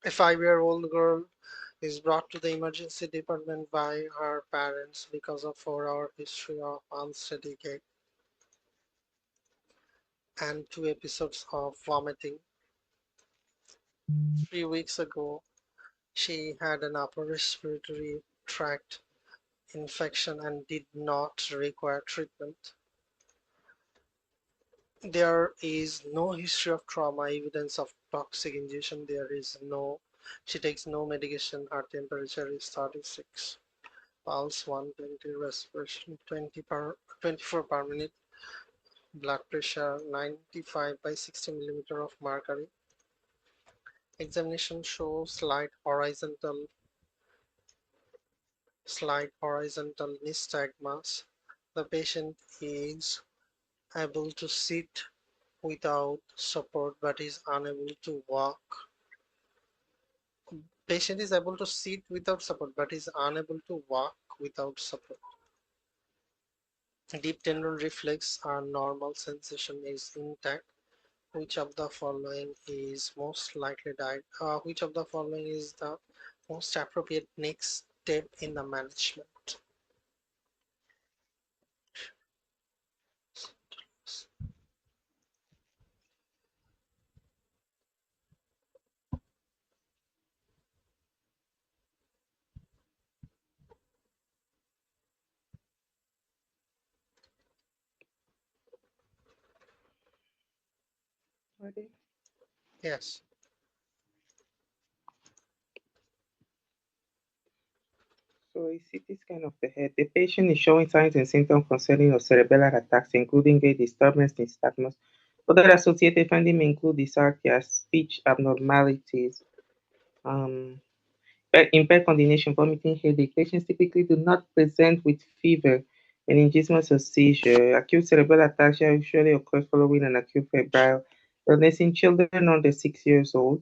A 5-year-old girl is brought to the emergency department by her parents because of 4-hour history of unsteady gait and 2 episodes of vomiting. 3 weeks ago, she had an upper respiratory tract infection and did not require treatment. There is no history of trauma, evidence of toxic ingestion. She takes no medication. Her temperature is 36. Pulse 120, respiration 24 per minute, blood pressure 95 by 60 millimeter of mercury. Examination shows slight horizontal nystagmus. The patient is able to sit without support but is unable to walk. Patient is able to sit without support but is unable to walk without support. Deep tendon reflex are normal, sensation is intact. Which of the following is most likely died? Which of the following is the most appropriate next step in the management? Ready? Yes. So a CT scan of the head. The patient is showing signs and symptoms concerning of cerebellar attacks, including gait disturbance, nystagmus. Other associated findings may include dysarthria, speech abnormalities, um, impaired coordination, vomiting, headache. Patients typically do not present with fever, meningismus, or seizure. Acute cerebral ataxia usually occurs following an acute febrile illness in children under 6 years old.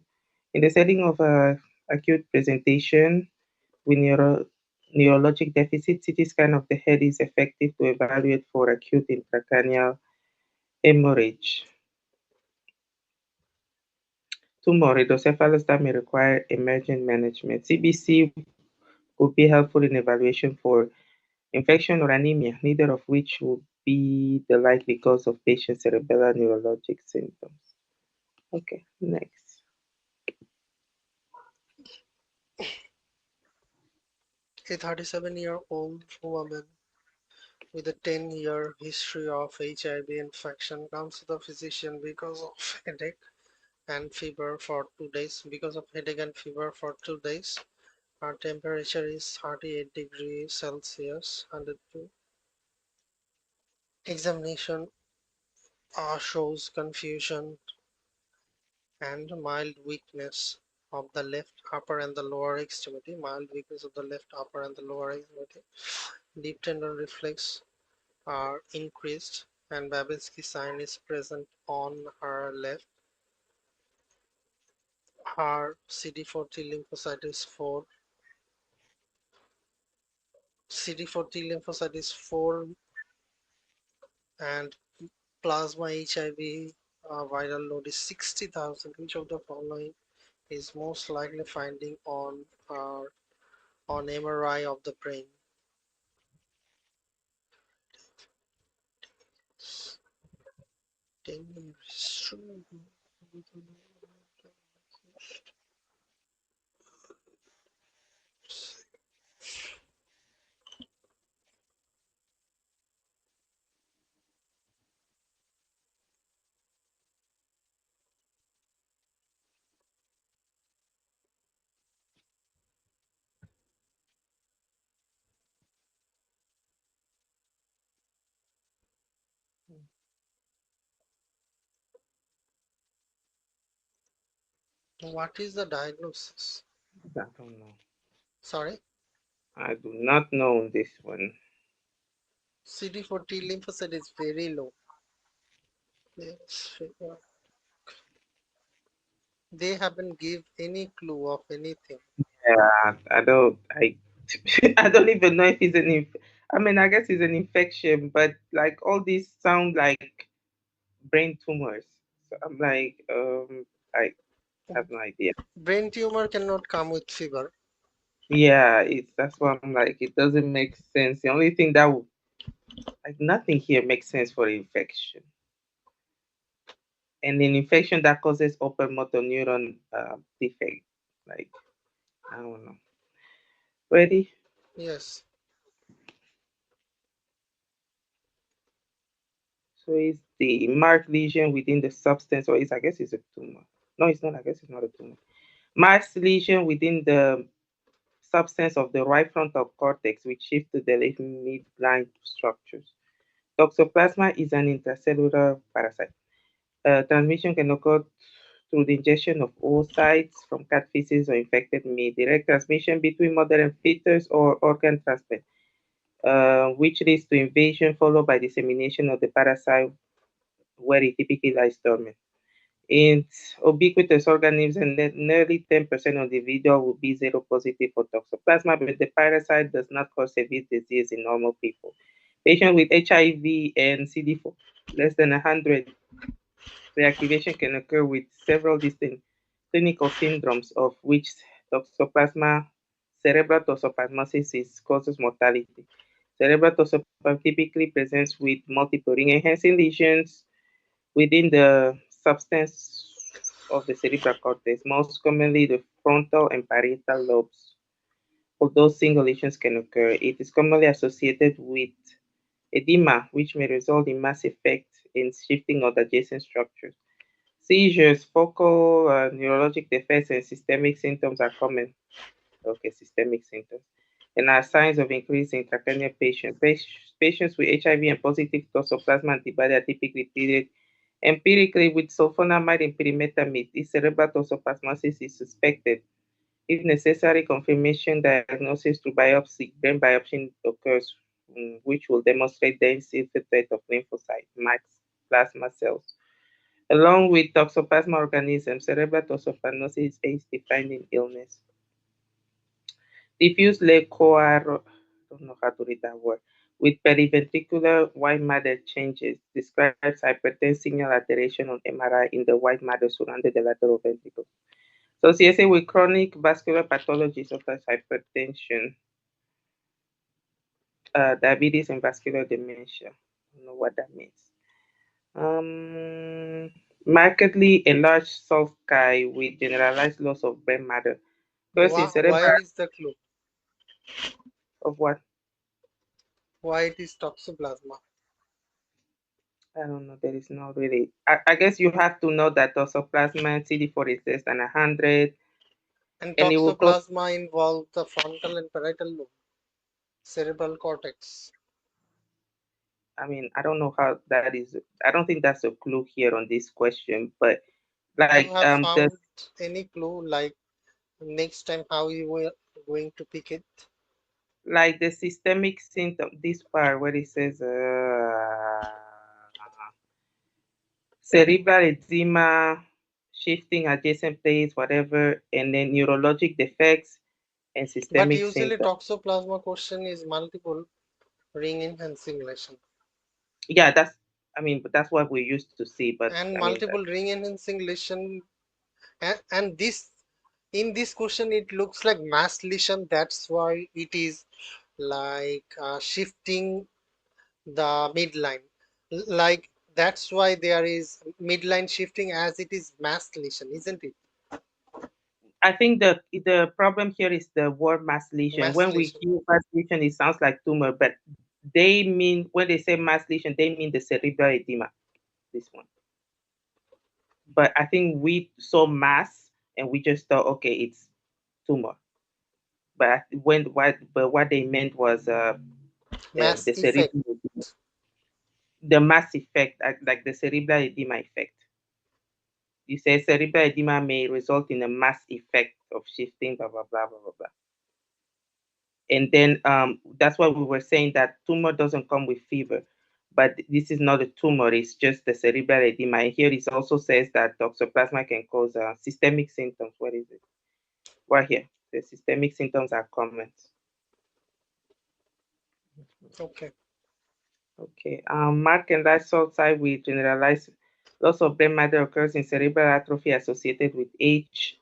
In the setting of acute presentation with neurologic deficit, CT scan of the head is effective to evaluate for acute intracranial hemorrhage. Tumor hydrocephalus that may require emergent management. CBC could be helpful in evaluation for infection or anemia, neither of which would be the likely cause of patient's cerebellar neurologic symptoms. Okay, next. A 37-year-old woman with a 10-year history of HIV infection comes to the physician because of headache and fever for 2 days. Because of headache and fever for 2 days, her temperature is 38 degrees Celsius, 102. Examination shows confusion and mild weakness of the left upper and the lower extremity, mild weakness of the left upper and the lower extremity. Deep tendon reflex are increased and Babinski sign is present on her left. Her CD4 T lymphocyte is 4. CD4 T lymphocyte is 4 and plasma HIV viral load is 60,000. Which of the following is most likely finding on MRI of the brain? 10 years. What is the diagnosis? I don't know. Sorry, I do not know this one. CD4 T lymphocyte is very low. Yes, they haven't give any clue of anything. Yeah, I don't. I don't even know if it's an. I mean, I guess it's an infection, but like all these sound like brain tumors. So I'm like, I have no idea. Brain tumor cannot come with fever. Yeah, it's that's why I'm like, it doesn't make sense. The only thing that would, like, nothing here makes sense for infection. And an infection that causes open motor neuron defect. Like, I don't know. Ready? Yes. So it's the marked lesion within the substance, or it's, I guess it's a tumor. No, it's not. I guess it's not a tumor. Marked lesion within the substance of the right frontal cortex, which shift to the left midline structures. Toxoplasma is an intercellular parasite. Transmission can occur through the ingestion of oocytes from cat feces or infected meat, direct transmission between mother and fetus, or organ transplant, which leads to invasion followed by dissemination of the parasite where it typically lies dormant. In ubiquitous organisms, and nearly 10% of the individual will be seropositive for toxoplasma, but the parasite does not cause severe disease in normal people. Patients with HIV and CD4 less than 100, reactivation can occur with several distinct clinical syndromes, of which toxoplasma, cerebral toxoplasmosis causes mortality. Cerebral toxoplasma typically presents with multiple ring-enhancing lesions within the substance of the cerebral cortex, most commonly the frontal and parietal lobes. Although single lesions can occur, it is commonly associated with edema, which may result in mass effect in shifting of adjacent structures. Seizures, focal neurologic defects, and systemic symptoms are common. Okay, systemic symptoms. And are signs of increased intracranial patients. Patients with HIV and positive toxoplasma antibody are typically treated empirically with sulfonamide and pyrimethamine. If cerebral toxoplasmosis is suspected, if necessary, confirmation diagnosis through biopsy, brain biopsy occurs, which will demonstrate the infiltrate of lymphocyte, max plasma cells. Along with toxoplasma organisms, cerebral toxoplasmosis is age-defining illness. Diffuse leukoar, I don't know how to read that word, with periventricular white matter changes, describes hypertensive signal alteration on MRI in the white matter surrounding the lateral ventricle. Associated with chronic vascular pathologies such as hypertension, diabetes, and vascular dementia. I don't know what that means. Markedly enlarged sulci with generalized loss of brain matter. First in Why cerebral is the clue? of what? Why it is toxoplasma? I don't know. There is no really. I guess you have to know that toxoplasma CD4 is less than 100, And and it will cause. toxoplasma involves the frontal and parietal lobe, cerebral cortex. I mean, I don't know how that is. I don't think that's a clue here on this question, but You like have the found any clue like next time how you were going to pick it? systemic symptom. This part where it says cerebral edema, shifting adjacent plates, whatever, and then neurologic defects and But systemic usually symptoms. toxoplasma question is multiple ring enhancing lesion. Yeah, that's. I mean, but that's what we used to see. But And I mean, multiple ring enhancing lesion and this in this question it looks like mass lesion, that's why it is like shifting the midline, like that's why there is midline shifting as it is mass lesion, isn't it? I think the problem here is the word mass lesion. Mass When we lesion. hear mass lesion, it sounds like tumor, but they mean when they say mass lesion, they mean the cerebral edema. This one, but I think we saw mass and we just thought, okay, it's tumor. But what they meant was Mass the effect. cerebral edema, the mass effect, like the cerebral edema effect. You say cerebral edema may result in a mass effect of shifting, blah blah blah blah blah blah. And then that's why we were saying that tumor doesn't come with fever, but this is not a tumor, it's just the cerebral edema. And here it also says that toxoplasma can cause systemic symptoms. What is it? Right here, the systemic symptoms are common. Okay. Okay, mark and light sulci with generalized Loss of brain matter occurs in cerebral atrophy associated with age,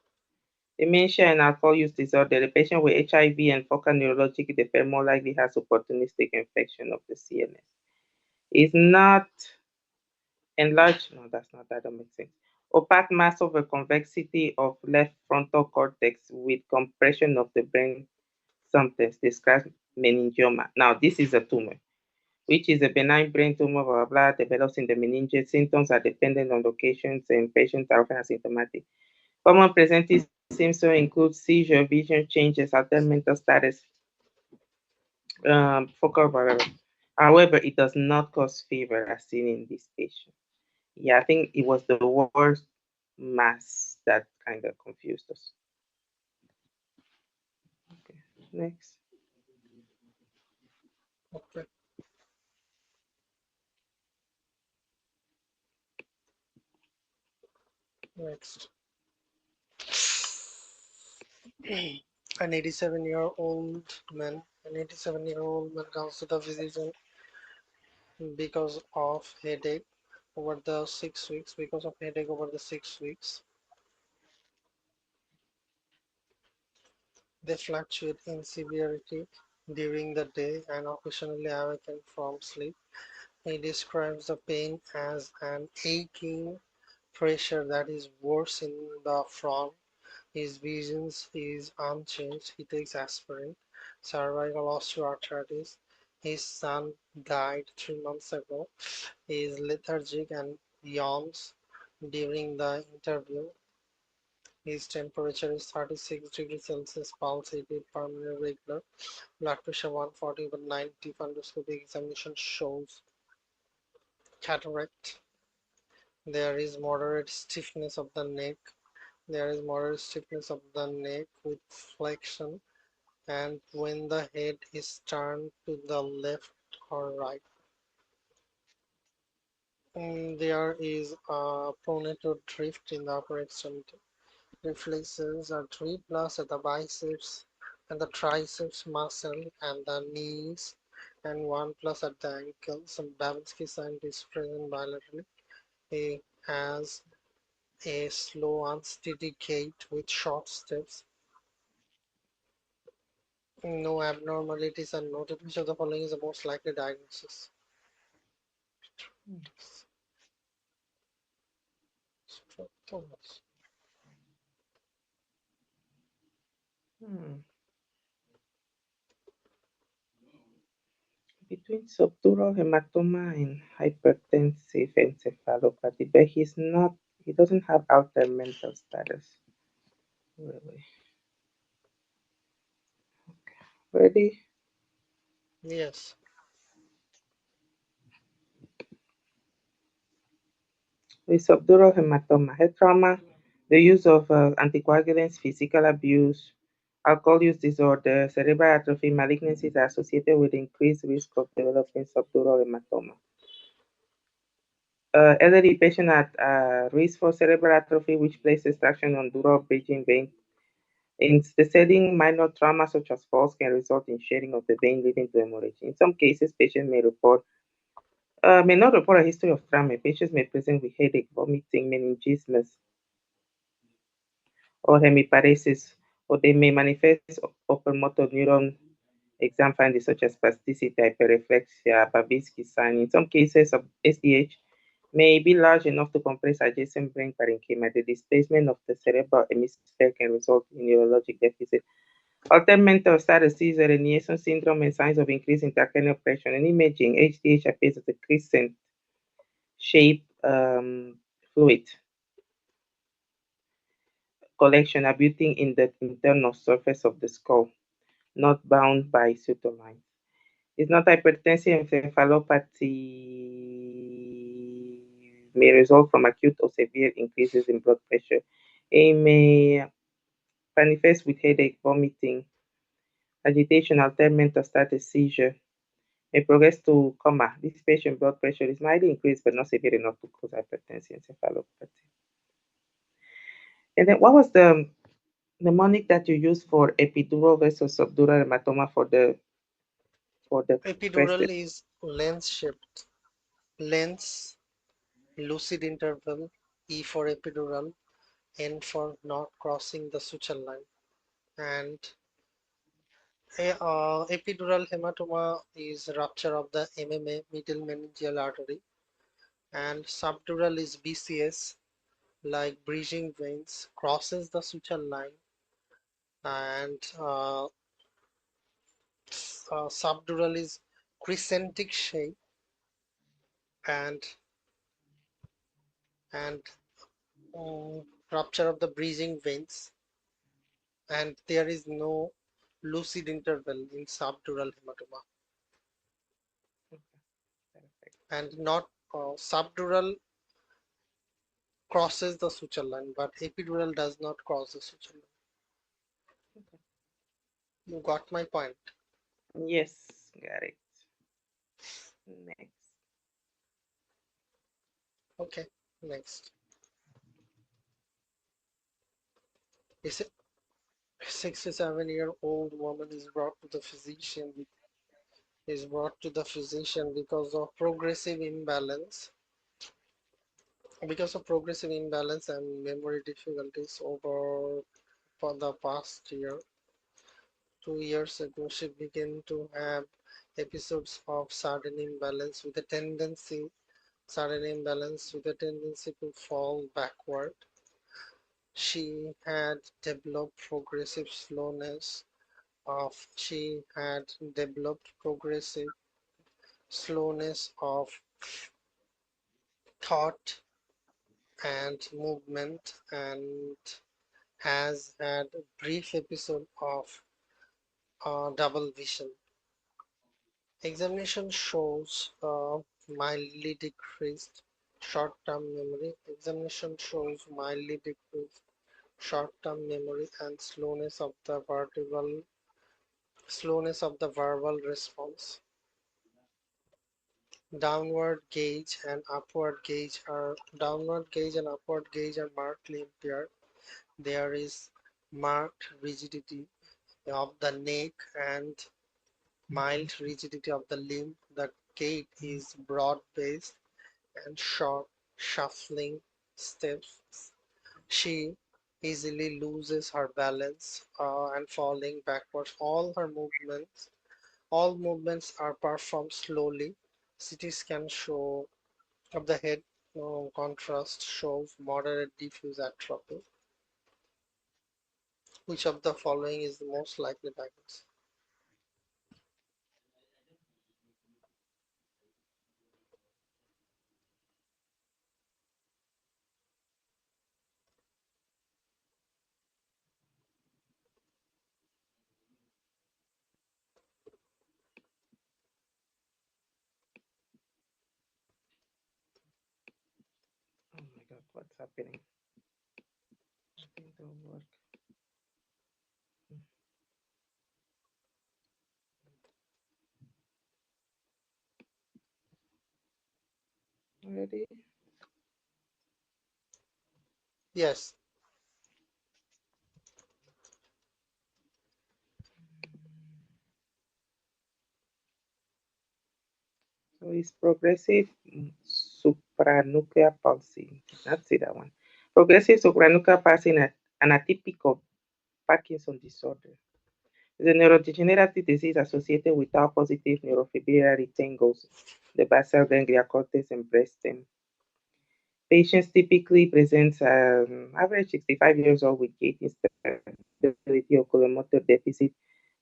dementia, and alcohol use disorder. The patient with HIV and focal neurologic defect more likely has opportunistic infection of the CNS. Is not enlarged, no, that don't make sense. Opaque mass over convexity of left frontal cortex with compression of the brain substance describes meningioma. Now, this is a tumor, which is a benign brain tumor, blah, blah, blah, develops in the meninges. Symptoms are dependent on locations and patients are often asymptomatic. Common presenting symptoms include seizure, vision changes, altered mental status, focal whatever. However, it does not cause fever as seen in this patient. Yeah, I think it was the word mass that kind of confused us. Okay, next. Okay, next. An 87-year-old man, an 87-year-old man comes to the physician because of headache over the 6 weeks. Because of headache over the 6 weeks, they fluctuate in severity during the day and occasionally awaken from sleep. He describes the pain as an aching pressure that is worse in the front. His vision is unchanged. He takes aspirin. Cervical osteoarthritis. His son died 3 months ago. He is lethargic and yawns during the interview. His temperature is 36 degrees Celsius, pulse 88 per minute regular, blood pressure 140 over 90, fundoscopic examination shows cataract. There is moderate stiffness of the neck. There is moderate stiffness of the neck with flexion and when the head is turned to the left or right. There is a pronator drift in the upper extremity. Reflexes are 3 plus at the biceps and the triceps muscle and the knees and 1 plus at the ankles. Some Babinski sign is present bilaterally. He has a slow unsteady gait with short steps. No abnormalities are noted. Which of the following is the most likely diagnosis? Hmm. Between subdural hematoma and hypertensive encephalopathy, but he doesn't have altered mental status. Really. Ready? Yes. With subdural hematoma, head trauma, the use of anticoagulants, physical abuse, alcohol use disorder, cerebral atrophy, malignancies are associated with increased risk of developing subdural hematoma. Elderly patient at risk for cerebral atrophy, which places traction on dural bridging vein. In the setting, minor trauma such as falls can result in shearing of the vein leading to hemorrhage. In some cases, patients may not report a history of trauma. Patients may present with headache, vomiting, meningismus, or hemiparesis, or they may manifest open motor neuron exam findings such as spasticity, hyperreflexia, Babinski sign. In some cases of SDH, may be large enough to compress adjacent brain parenchyma. The displacement of the cerebral hemisphere can result in neurologic deficit. Altered mental status, seizure, herniation syndrome, and signs of increased intracranial pressure. In imaging, HDH appears as a crescent shaped fluid collection abutting in the internal surface of the skull, not bound by pseudolines. It's not hypertensive encephalopathy may result from acute or severe increases in blood pressure. It may manifest with headache, vomiting, agitation, altered mental status, seizure. May progress to coma. This patient blood pressure is mildly increased but not severe enough to cause hypertensive encephalopathy. And then what was the mnemonic that you used for epidural versus subdural hematoma for the Epidural breast? is lens shaped. Lens lucid interval, E for epidural, N for not crossing the suture line. And epidural hematoma is rupture of the MMA, middle meningeal artery, and subdural is BCS, like bridging veins, crosses the suture line, and subdural is crescentic shape, and and rupture of the bridging veins, and there is no lucid interval in subdural hematoma, Okay, perfect. and not subdural crosses the suture line, but epidural does not cross the suture line. Okay. You got my point. Yes, got it. Next. Okay, next. Is it 67-year-old woman is brought to the physician because of progressive imbalance and memory difficulties over for the past year. 2 years ago, she began to have episodes of sudden imbalance with a tendency to fall backward. She had developed progressive slowness of thought and movement, and has had a brief episode of double vision. Examination shows mildly decreased short-term memory. Examination shows mildly decreased short-term memory and slowness of the verbal response. Downward gauge and upward gauge are markedly impaired. There is marked rigidity of the neck and mild rigidity of the limb. The gait is broad-based and short, shuffling steps. She easily loses her balance and falling backwards. All movements are performed slowly. CT scan show of the head contrast shows moderate diffuse atrophy. Which of the following is the most likely diagnosis? Oh my God, what's happening? Nothing don't work. Already? Yes, So it's progressive supranuclear palsy. Let's see that one. Progressive supranuclear palsy, an atypical Parkinson disorder. Is a neurodegenerative disease associated with tau positive neurofibrillary tangles, the basal ganglia cortex and brainstem. Patients typically present average 65 years old with gait instability, oculomotor deficit,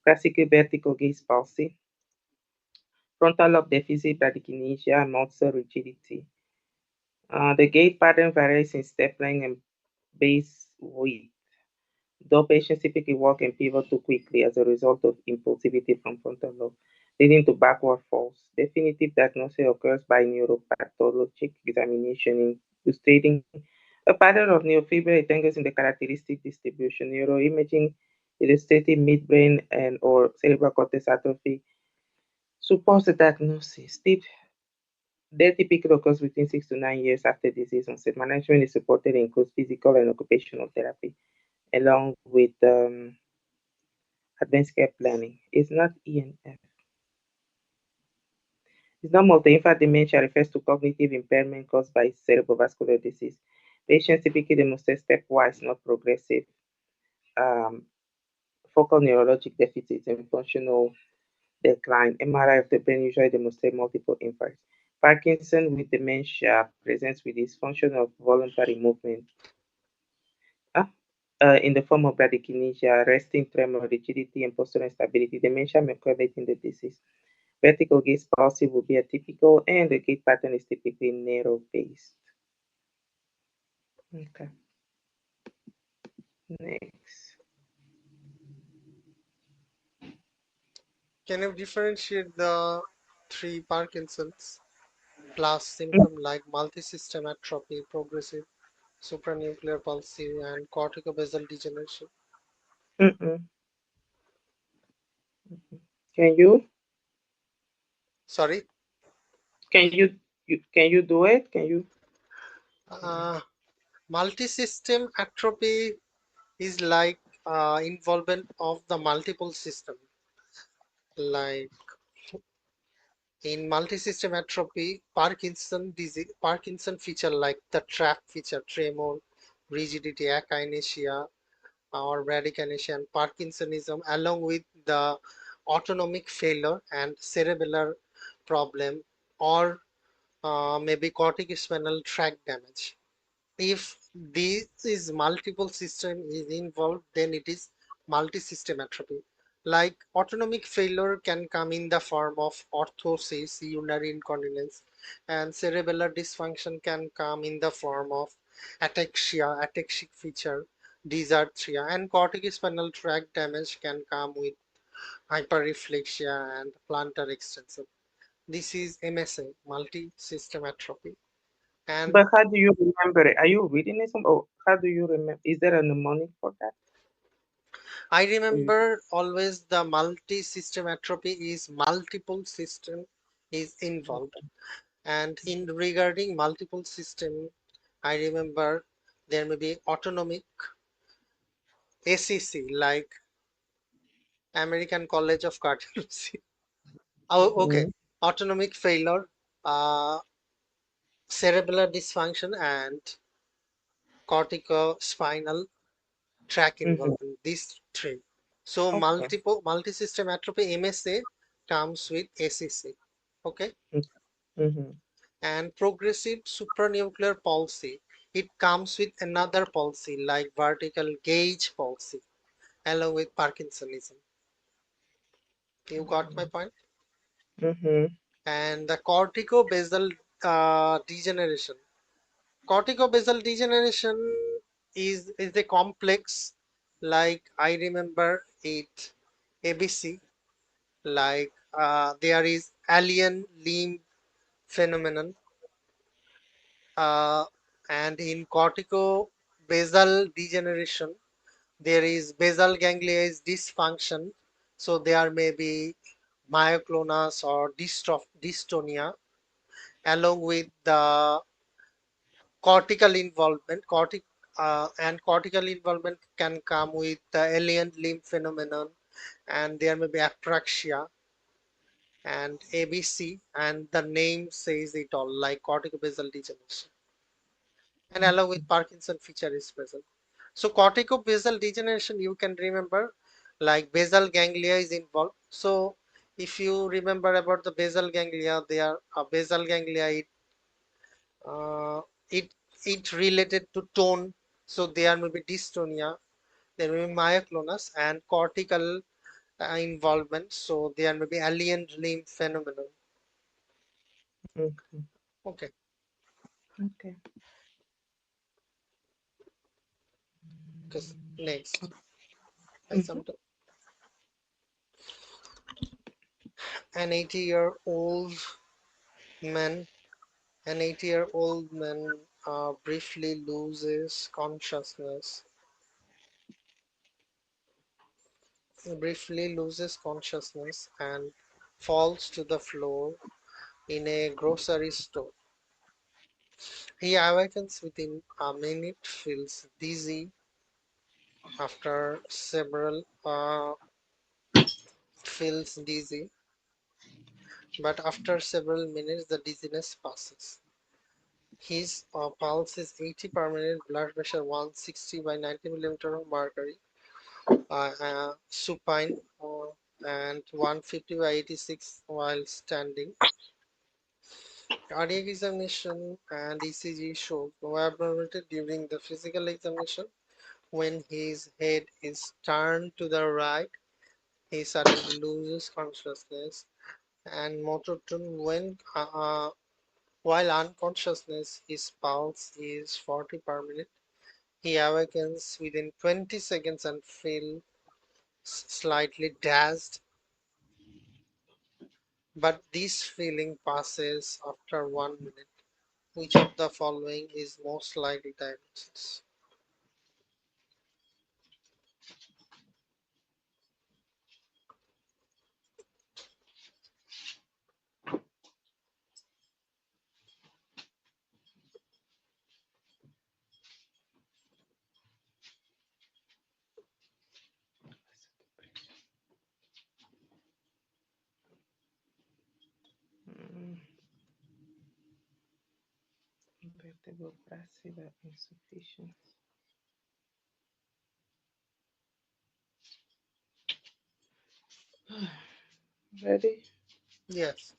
classical vertical gaze palsy, frontal lobe deficit, bradykinesia, and muscle rigidity. The gait pattern varies in step length and base width, though patients typically walk and pivot too quickly as a result of impulsivity from frontal lobe, leading to backward falls. Definitive diagnosis occurs by neuropathologic examination, illustrating a pattern of neurofibrillary tangles in the characteristic distribution. Neuroimaging illustrating midbrain and or cerebral cortex atrophy supports the diagnosis. Death typically occurs between 6 to 9 years after disease onset. Management is supported includes physical and occupational therapy, along with advanced care planning. It's not ENF. It's not multi-infant dementia refers to cognitive impairment caused by cerebrovascular disease. Patients typically demonstrate stepwise, not progressive, um, focal neurologic deficits and functional decline. MRI of the brain usually demonstrate multiple infarcts. Parkinson with dementia presents with dysfunction of voluntary movement ah, in the form of bradykinesia, resting tremor, rigidity, and postural instability. Dementia may correlate in the disease. Vertical gaze palsy will be atypical, and the gait pattern is typically narrow based. Okay, next. Can you differentiate the three Parkinson's plus symptom like multi-system atrophy, progressive supranuclear palsy, and corticobasal degeneration? Mm-mm. Can you Sorry, can you do it? Can you? uh, multi-system atrophy is like involvement of the multiple system. Like in multi-system atrophy, Parkinson disease, Parkinson feature like the trap feature, tremor, rigidity, akinesia, or bradykinesia, and Parkinsonism, along with the autonomic failure and cerebellar problem, or maybe cortic spinal tract damage. If this is multiple system is involved, then it is multi-system atrophy. Like autonomic failure can come in the form of orthosis, urinary incontinence, and cerebellar dysfunction can come in the form of ataxia, ataxic feature, dysarthria, and cortic spinal tract damage can come with hyperreflexia and plantar extension. This is MSA, multi-system atrophy. And But how do you remember it? Are you reading it? Or how do you remember? Is there a mnemonic for that? I Or you? remember always the multi-system atrophy is multiple system is involved. And in regarding multiple system, I remember there may be autonomic ACC like American College of Cardiology. Oh, okay. Mm-hmm. Autonomic failure, uh, cerebellar dysfunction, and corticospinal tract Mm-hmm. involvement. These three. So Okay. multiple multi-system atrophy MSA comes with ACC. Okay. Mm-hmm. And progressive supranuclear palsy, it comes with another palsy like vertical gauge palsy along with Parkinsonism. You got my point? Mm-hmm. And the corticobasal degeneration. Corticobasal degeneration is a complex, like I remember it ABC, like there is alien limb phenomenon, uh, and in corticobasal degeneration there is basal ganglia is dysfunction, so there may be myoclonus or dystonia along with the cortical involvement. And cortical involvement can come with the alien limb phenomenon, and there may be apraxia and ABC, and the name says it all, like corticobasal degeneration. And along with Parkinson feature is present. So corticobasal degeneration, you can remember like basal ganglia is involved. So if you remember about the basal ganglia, they are basal ganglia. Uh, it it related to tone. So there may be dystonia, there may be myoclonus and cortical involvement. So there may be alien limb phenomenon. Mm-hmm. Okay, Okay. because next I Mm-hmm. sometimes an 80-year-old man An 80-year-old man briefly loses consciousness and falls to the floor in a grocery store. He awakens within a minute, after several feels dizzy but after several minutes the dizziness passes. His pulse is 80 per minute, blood pressure 160 by 90 millimeter of mercury, supine, and 150 by 86 while standing. Cardiac examination and ECG shows no abnormality during the physical examination. When his head is turned to the right, he suddenly loses consciousness and motor tone. While unconsciousness, his pulse is 40 per minute. He awakens within 20 seconds and feels slightly dazed, but this feeling passes after 1 minute. Which of the following is most likely diagnosis? Mm, vertebral basilar insufficiency. Ready? Yes,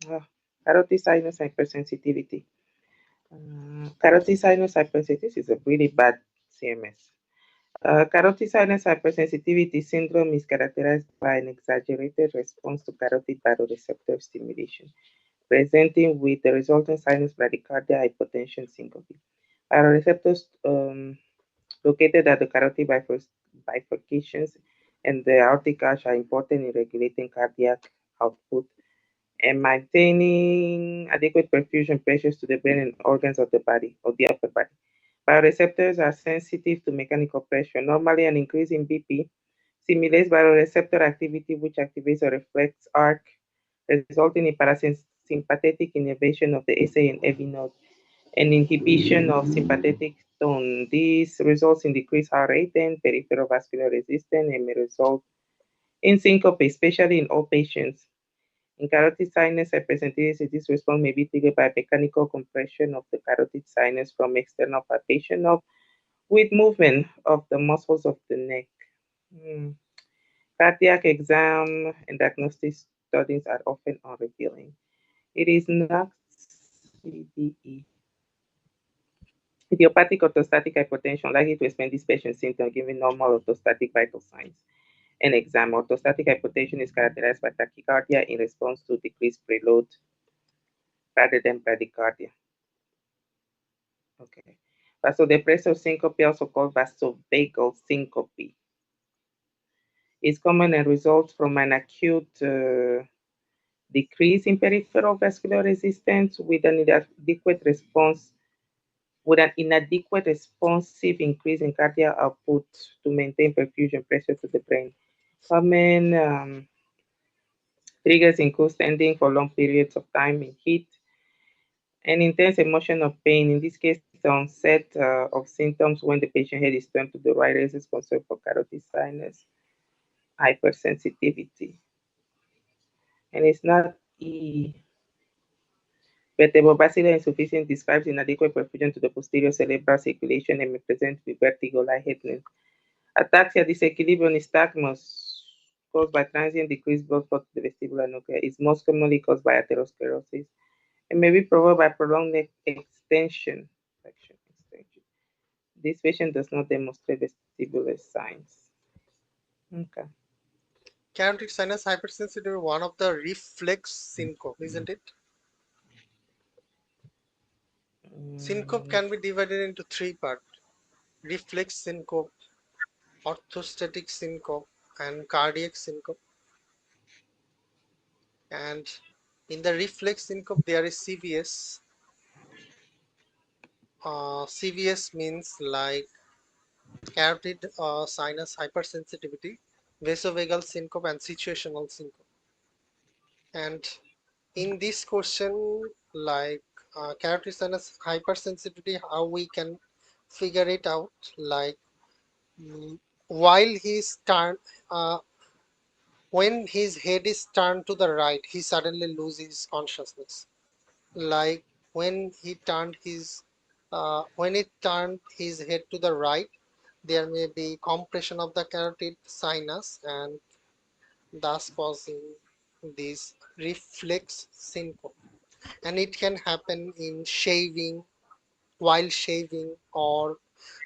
Ah, carotid sinus hypersensitivity. Carotid sinus hypersensitivity is a really bad CMS. Carotid sinus hypersensitivity syndrome is characterized by an exaggerated response to carotid baroreceptor stimulation, presenting with the resulting sinus bradycardia, hypotension, syncope. Baroreceptors located at the carotid bifurcations and the aortic arch are important in regulating cardiac output and maintaining adequate perfusion pressures to the brain and organs of the body, of the upper body. Bioreceptors are sensitive to mechanical pressure. Normally, an increase in BP simulates bioreceptor activity, which activates a reflex arc, resulting in parasympathetic innervation of the SA and AV node and inhibition of sympathetic tone. This results in decreased heart rate and peripheral vascular resistance and may result in syncope, especially in all patients. In carotid sinus hypersensitivity, this response may be triggered by mechanical compression of the carotid sinus from external palpation of with movement of the muscles of the neck. Hmm. Cardiac exam and diagnostic studies are often unrevealing. It is not CDE. Idiopathic orthostatic hypotension likely to explain this patient's symptom given normal orthostatic vital signs. An exam orthostatic hypotension is characterized by tachycardia in response to decreased preload rather than bradycardia. Okay. Vasodepressor syncope, also called vasovagal syncope, is common and results from an acute decrease in peripheral vascular resistance with an inadequate responsive increase in cardiac output to maintain perfusion pressure to the brain. Common triggers include standing for long periods of time in heat, an intense emotion of pain, in this case, the onset of symptoms when the patient head is turned to the right raises concern for carotid sinus hypersensitivity. And it's not E. Vertebrovascular insufficiency describes inadequate perfusion to the posterior cerebral circulation and may present with vertigo, lightheadedness. Ataxia, disequilibrium, nystagmus caused by transient decreased blood flow to the vestibular nucleus is most commonly caused by atherosclerosis and may be provoked by prolonged neck extension. This patient does not demonstrate vestibular signs. Okay. carotid sinus hypersensitivity, one of the reflex syncope, isn't it? Syncope Mm, can be divided into three parts: reflex syncope, orthostatic syncope, and cardiac syncope. And in the reflex syncope, there is CVS. CVS means like carotid sinus hypersensitivity, vasovagal syncope, and situational syncope. And in this question, like carotid hypersensitivity, how we can figure it out, like while he's turned, uh, when his head is turned to the right, he suddenly loses consciousness. Like when he turned his head to the right, there may be compression of the carotid sinus and thus causing this reflex syncope. And it can happen in shaving, while shaving, or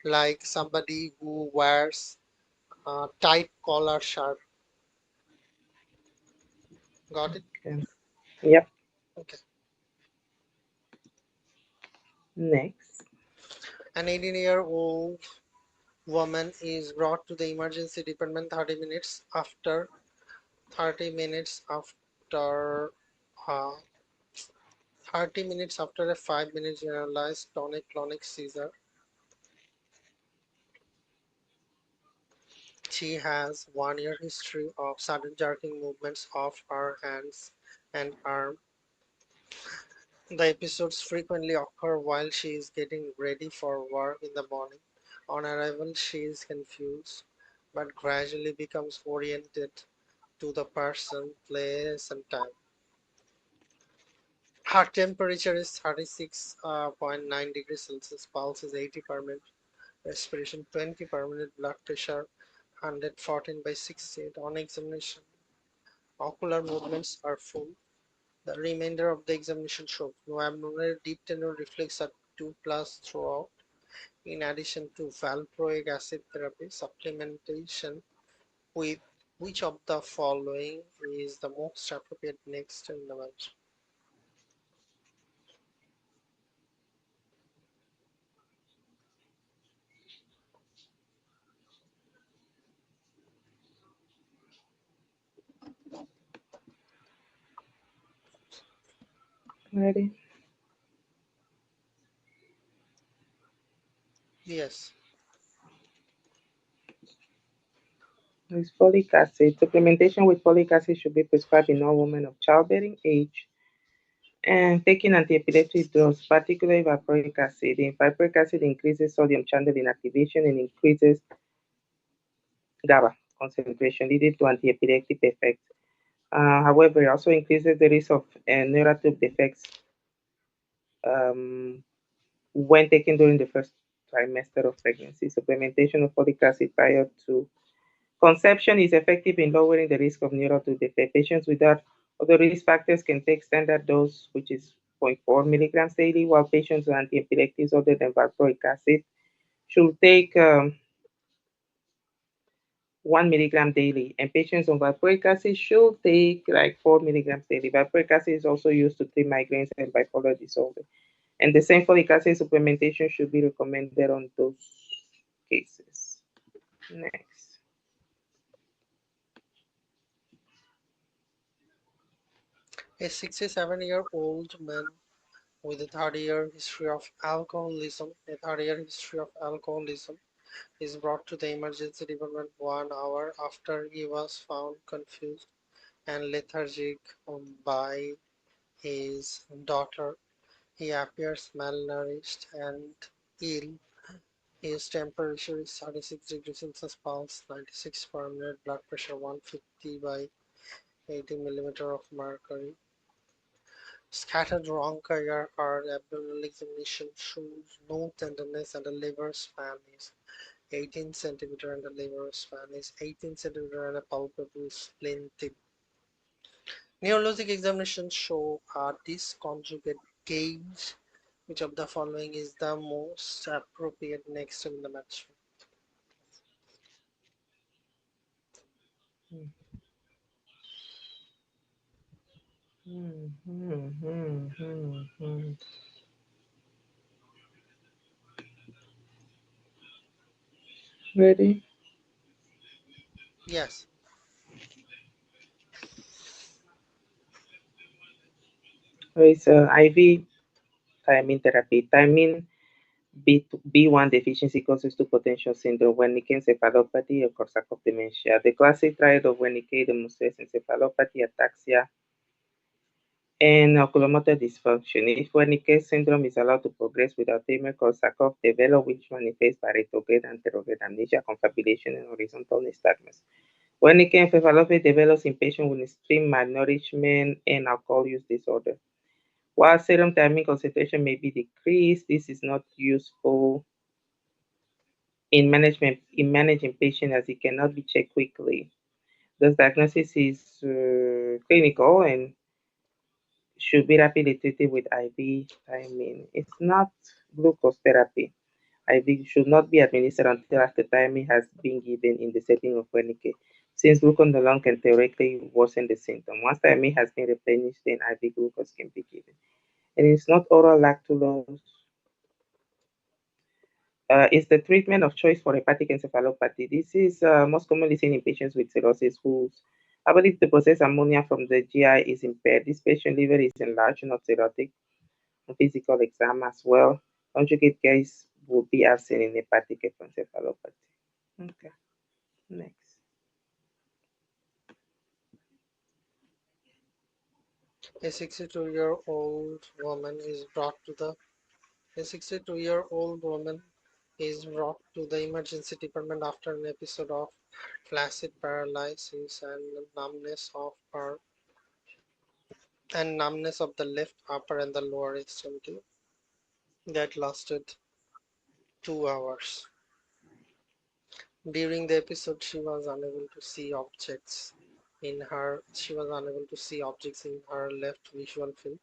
like somebody who wears a tight collar shirt. Got it? Okay. Yep. Okay. Next. An 18-year-old woman is brought to the emergency department 30 minutes after uh, 30 minutes after a 5-minute generalized tonic-clonic seizure. She has 1 year history of sudden jerking movements of her hands and arm. The episodes frequently occur while she is getting ready for work in the morning. On arrival, she is confused, but gradually becomes oriented to the person, place, and time. Her temperature is 36.9 degrees Celsius, pulse is 80 per minute, respiration 20 per minute, blood pressure 114 by 68. On examination, ocular movements are full. The remainder of the examination shows no abnormal deep tenor reflex at 2 plus throughout. In addition to valproic acid therapy, supplementation with which of the following is the most appropriate next intervention? Ready? Yes. With folic acid. Supplementation with folic acid should be prescribed in all women of childbearing age and taking anti-epileptic drugs, particularly valproic acid. In valproic acid increases sodium channel inactivation and increases GABA concentration, leading to anti-epileptic effects. However, it also increases the risk of neurotube defects um, when taken during the first trimester of pregnancy. Supplementation of folic acid prior to conception is effective in lowering the risk of neurotube defect. Patients without other risk factors can take standard dose, which is zero point 0.4 milligrams daily, while patients with anti-epileptics other than valproic acid should take 1 milligram daily, and patients on valproic acid should take like 4 milligrams daily. Valproic acid is also used to treat migraines and bipolar disorder. And the same folic acid supplementation should be recommended on those cases. Next. A 67-year-old man with a 30-year history of alcoholism is brought to the emergency department 1 hour after he was found confused and lethargic by his daughter. He appears malnourished and ill. His temperature is 36 degrees Celsius, pulse 96 per minute, blood pressure 150 by 80 millimeter of mercury. Scattered bronchi or abdominal examination shows no tenderness and the liver span is 18 centimeter and the liver span is 18 centimeter and a palpable spleen tip. Neurologic examinations show a disconjugate gauge. Which of the following is the most appropriate next step in the management? Hmm, hmm, hmm, hmm, hmm. Ready? Yes. It's IV thiamine therapy. Thiamine B1 deficiency causes two potential syndrome, Wernicke encephalopathy and Korsakoff dementia. The classic triad of Wernicke demonstrates encephalopathy, ataxia, and oculomotor dysfunction. If Wernicke syndrome is allowed to progress without treatment, Korsakoff develop, which manifests by retrograde and anterograde amnesia, confabulation, and horizontal nystagmus. Wernicke encephalopathy develops in patients with extreme malnourishment and alcohol use disorder. While serum thiamine concentration may be decreased, this is not useful in managing patients as it cannot be checked quickly. This diagnosis is clinical and should be rapidly treated with IV thiamine. It's not glucose therapy. IV should not be administered until after thiamine has been given in the setting of Wernicke, since glucose alone can theoretically worsen the symptom. Once thiamine has been replenished, then IV glucose can be given. And it's not oral lactulose. It's the treatment of choice for hepatic encephalopathy. This is most commonly seen in patients with cirrhosis whose ability to process ammonia from the GI is impaired. This patient liver is enlarged, not cirrhotic, on physical exam as well. Conjugate case would be absent in hepatic encephalopathy. Okay, next. A 62-year-old woman is brought to the A 62-year-old woman is brought to the emergency department after an episode of flaccid paralysis and numbness of the left upper and the lower extremity that lasted 2 hours. During the episode, she was unable to see objects in her left visual field.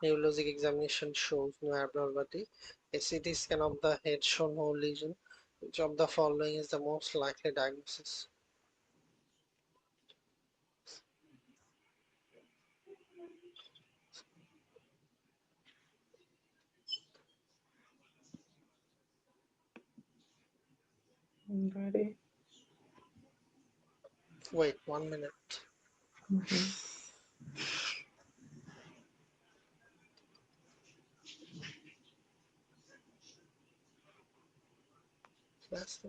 Neurologic examination shows no abnormality. A CT scan of the head shows no lesion. Which of the following is the most likely diagnosis? Ready? Wait 1 minute. Mm-hmm. That's the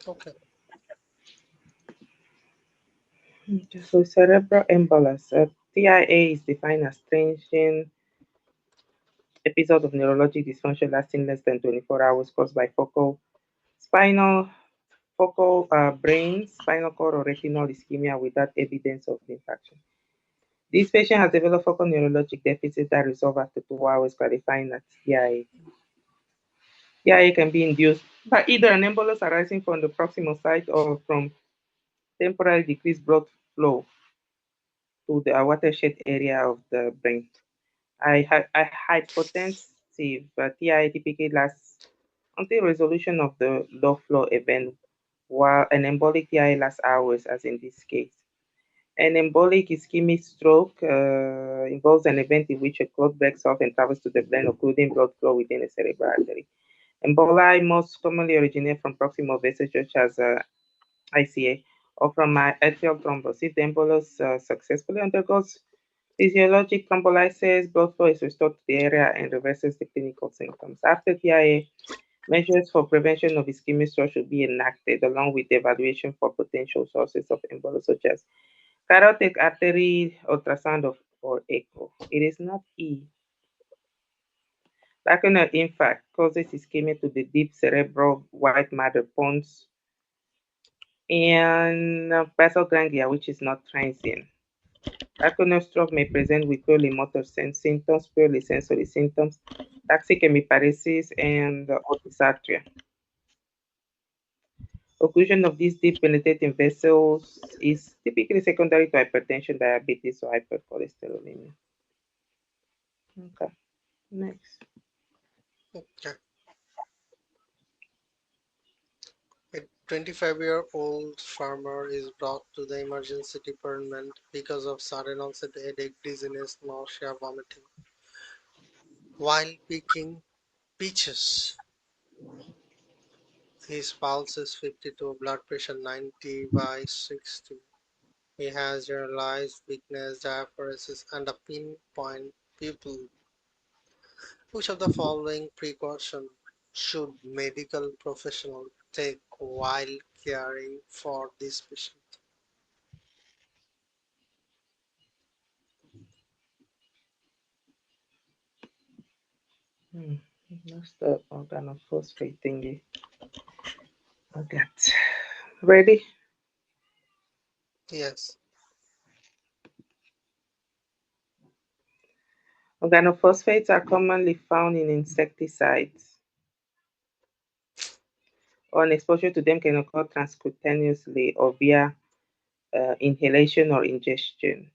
okay. Okay. So cerebral embolus. TIA is defined as transient episode of neurologic dysfunction lasting less than 24 hours caused by spinal, focal brain, spinal cord, or retinal ischemia without evidence of infarction. This patient has developed focal neurologic deficit that resolve after 2 hours, qualifying as TIA. TIA can be induced by either an embolus arising from the proximal site or from temporary decreased blood flow to the watershed area of the brain. A hypotensive TIA typically lasts until resolution of the low flow event, while an embolic TIA lasts hours, as in this case. An embolic ischemic stroke involves an event in which a clot breaks off and travels to the brain, occluding blood flow within a cerebral artery. Emboli most commonly originate from proximal vessels, such as ICA, or from atrial thrombus. If the embolus successfully undergoes physiologic thrombolysis, blood flow is restored to the area and reverses the clinical symptoms. After TIA, measures for prevention of ischemic stroke should be enacted, along with evaluation for potential sources of embolus, such as carotid artery ultrasound or echo. It is not E. Lacunar infarct causes ischemia to the deep cerebral white matter pons and basal ganglia, which is not transient. Lacunar stroke may present with purely motor symptoms, purely sensory symptoms, toxic hemiparesis, and dysarthria. Occlusion of these deep penetrating vessels is typically secondary to hypertension, diabetes, or hypercholesterolemia. Okay, next. Okay. A 25-year-old farmer is brought to the emergency department because of sudden onset headache, dizziness, nausea, vomiting. while picking peaches. His pulse is 52, blood pressure 90 by 60. He has generalized weakness, diaphoresis, and a pinpoint pupil. Which of the following precautions should medical professionals take while caring for this patient? Hmm. That's the organophosphate thingy. I got. Ready? Yes. Organophosphates are commonly found in insecticides, or an exposure to them can occur transcutaneously or via inhalation or ingestion.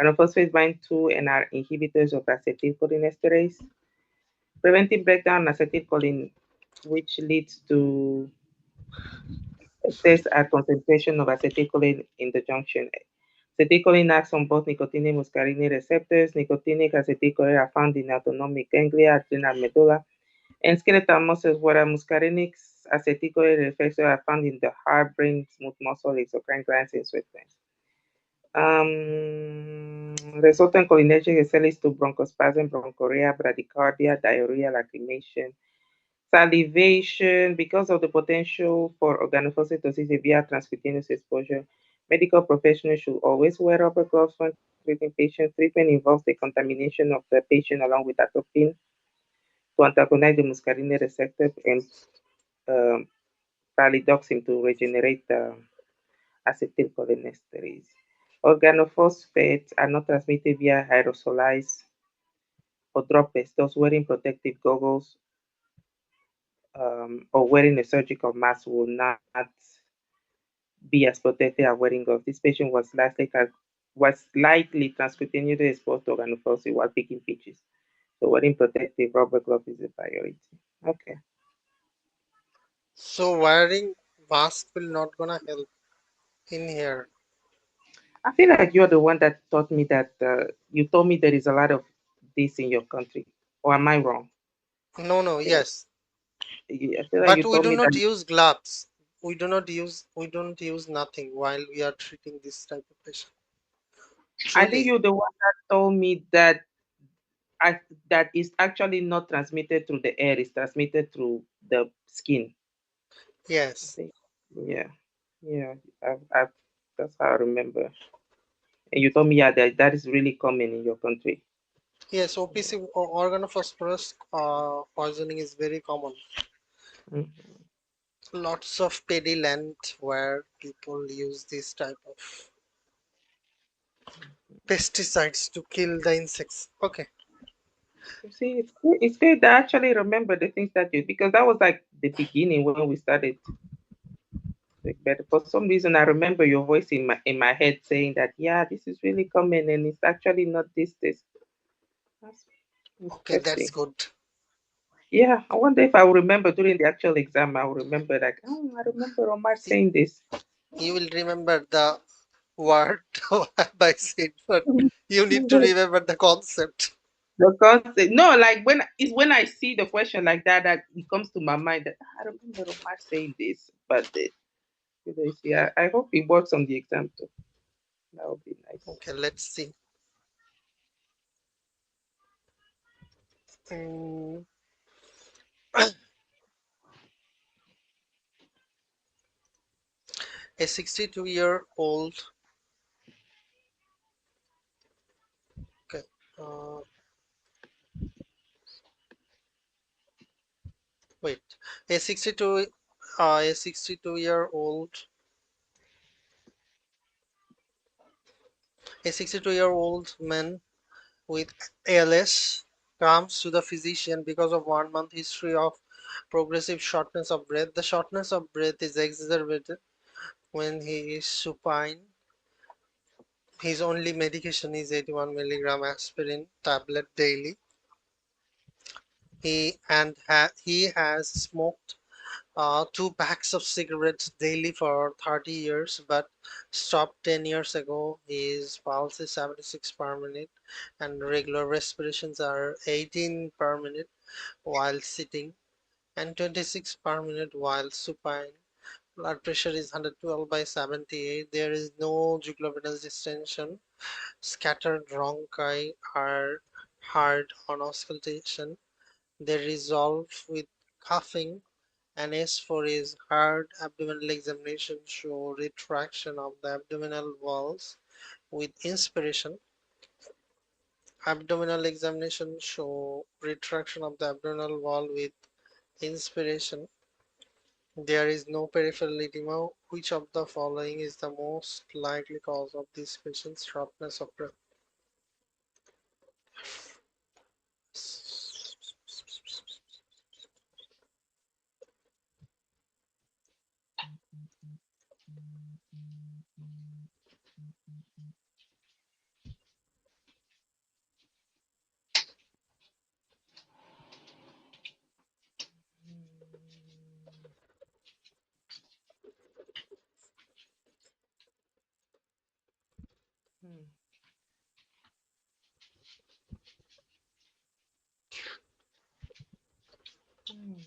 Organophosphates bind to and are inhibitors of acetylcholinesterase, preventing breakdown in acetylcholine, which leads to excess concentration of acetylcholine in the junction. Acetylcholine acts on both nicotinic muscarinic receptors. Nicotinic acetylcholine are found in autonomic ganglia, adrenal medulla, and skeletal muscles, whereas muscarinic acetylcholine receptors are found in the heart, brain, smooth muscle, exocrine glands, and sweat glands. Resultant cholinergic excess leads to bronchospasm, bronchoria, bradycardia, diarrhea, lacrimation, salivation. Because of the potential for organophosphatosis via transcutaneous exposure, medical professionals should always wear rubber gloves when treating patients. Treatment involves the contamination of the patient along with atropine to antagonize the muscarinic receptor and um, pralidoxin to regenerate the acetylcholinesterase. Organophosphates are not transmitted via aerosolized or droplets, thus wearing protective goggles or wearing a surgical mask will not be as protected as wearing gloves. This patient was likely transcutaneously exposed to organophosphate while picking peaches. So wearing protective rubber gloves is a priority. Okay. So wearing mask will not gonna help in here. I feel like you're the one that taught me that you told me there is a lot of this in your country. Or am I wrong? No, no, Yeah, yes. I feel like But you we told do me that. not use gloves. We don't use nothing while we are treating this type of patient. I think Truly. you're the one that told me that I, that is actually not transmitted through the air, it's transmitted through the skin. I Yes. think, yeah, yeah, that's how I remember. And you told me, yeah, that is really common in your country. Yes, OPC organophosphorus poisoning is very common. Mm. Lots of paddy land where people use this type of pesticides to kill the insects. Okay. You see, it's good to actually remember the things that you, because that was like the beginning when we started. Like, but for some reason, I remember your voice in my head saying that, yeah, this is really common, and it's actually not this. That's Okay, that's interesting. good. Yeah, I wonder if I will remember during the actual exam. I will remember like, oh, I remember Omar See, saying this. you will remember the word by said, but you need to remember the concept. Because no, like when I see the question like that, that it comes to my mind that I remember Omar saying this, but yeah, I hope it works on the exam too. That would be nice. Okay, let's see. Mm, a 62-year-old. Okay. Uh, wait. A 62. A 62-year-old. A 62-year-old man with ALS comes to the physician because of 1 month history of progressive shortness of breath. The shortness of breath is exacerbated when he is supine. His only medication is 81 milligram aspirin tablet daily. He has smoked Two packs of cigarettes daily for 30 years, but stopped 10 years ago. His pulse is 76 per minute, and regular respirations are 18 per minute while sitting, and 26 per minute while supine. Blood pressure is 112 by 78. There is no jugular distension. Scattered rhonchi are hard on auscultation. They resolve with coughing, and as for his hard abdominal examination show retraction of the abdominal walls with inspiration. Abdominal examination show retraction of the abdominal wall with inspiration. There is no peripheral edema. Which of the following is the most likely cause of this patient's shortness of breath? Hmm. Hmm.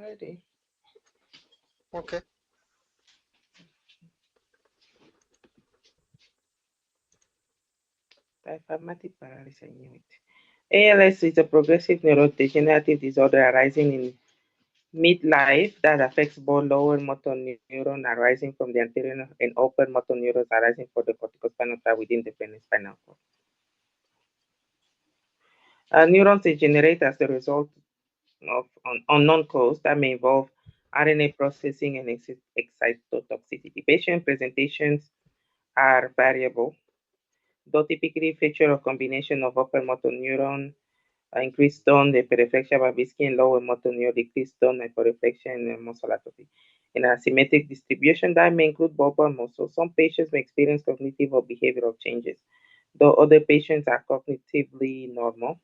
Ready. Okay. Diaphragmatic paralysis, I knew it. ALS is a progressive neurodegenerative disorder arising in midlife that affects both lower motor neuron arising from the anterior and upper motor neurons arising from the corticospinal tract within the brain and spinal cord. Neurons degenerate as a result of unknown cause that may involve RNA processing and excitotoxicity. Patient presentations are variable, though typically feature a combination of upper motor neuron increased tone, hyperreflexia Babinski, and lower motor neuron decreased tone, hyperreflexia, and muscle atrophy. In a symmetric distribution that may include bulbar muscle, some patients may experience cognitive or behavioral changes, though other patients are cognitively normal.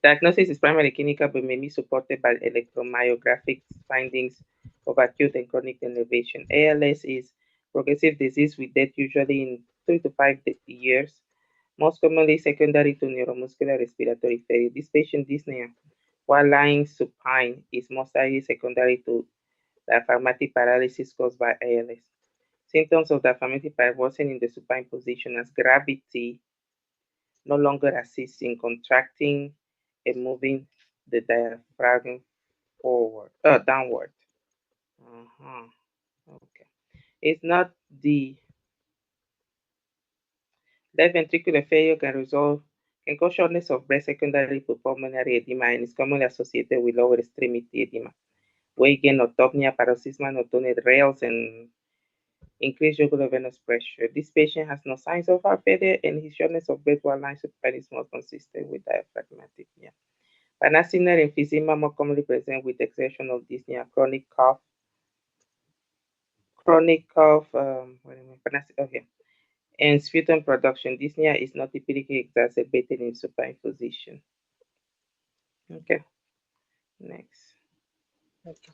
Diagnosis is primarily clinical but may be supported by electromyographic findings of acute and chronic elevation. ALS is progressive disease with death usually in 3 to 5 years, most commonly secondary to neuromuscular respiratory failure. This patient dyspnea, while lying supine, is most likely secondary to diaphragmatic paralysis caused by ALS. Symptoms of diaphragmatic paralysis worsen in the supine position as gravity no longer assists in contracting and moving the diaphragm downward. Uh-huh. Okay. It's not the left ventricular failure can cause shortness of breath secondary to pulmonary edema and is commonly associated with lower extremity edema. Weight gain, autopnea, paroxysmal notonia rails, and increased jugular venous pressure. This patient has no signs of heart failure, and his shortness of breath while lying supine is more consistent with diaphragmatic. Yeah. Panacinal emphysema more commonly present with exertional dyspnea, chronic cough, okay, and sputum production. Dyspnea is not typically exacerbated in supine position. Okay, next. Okay.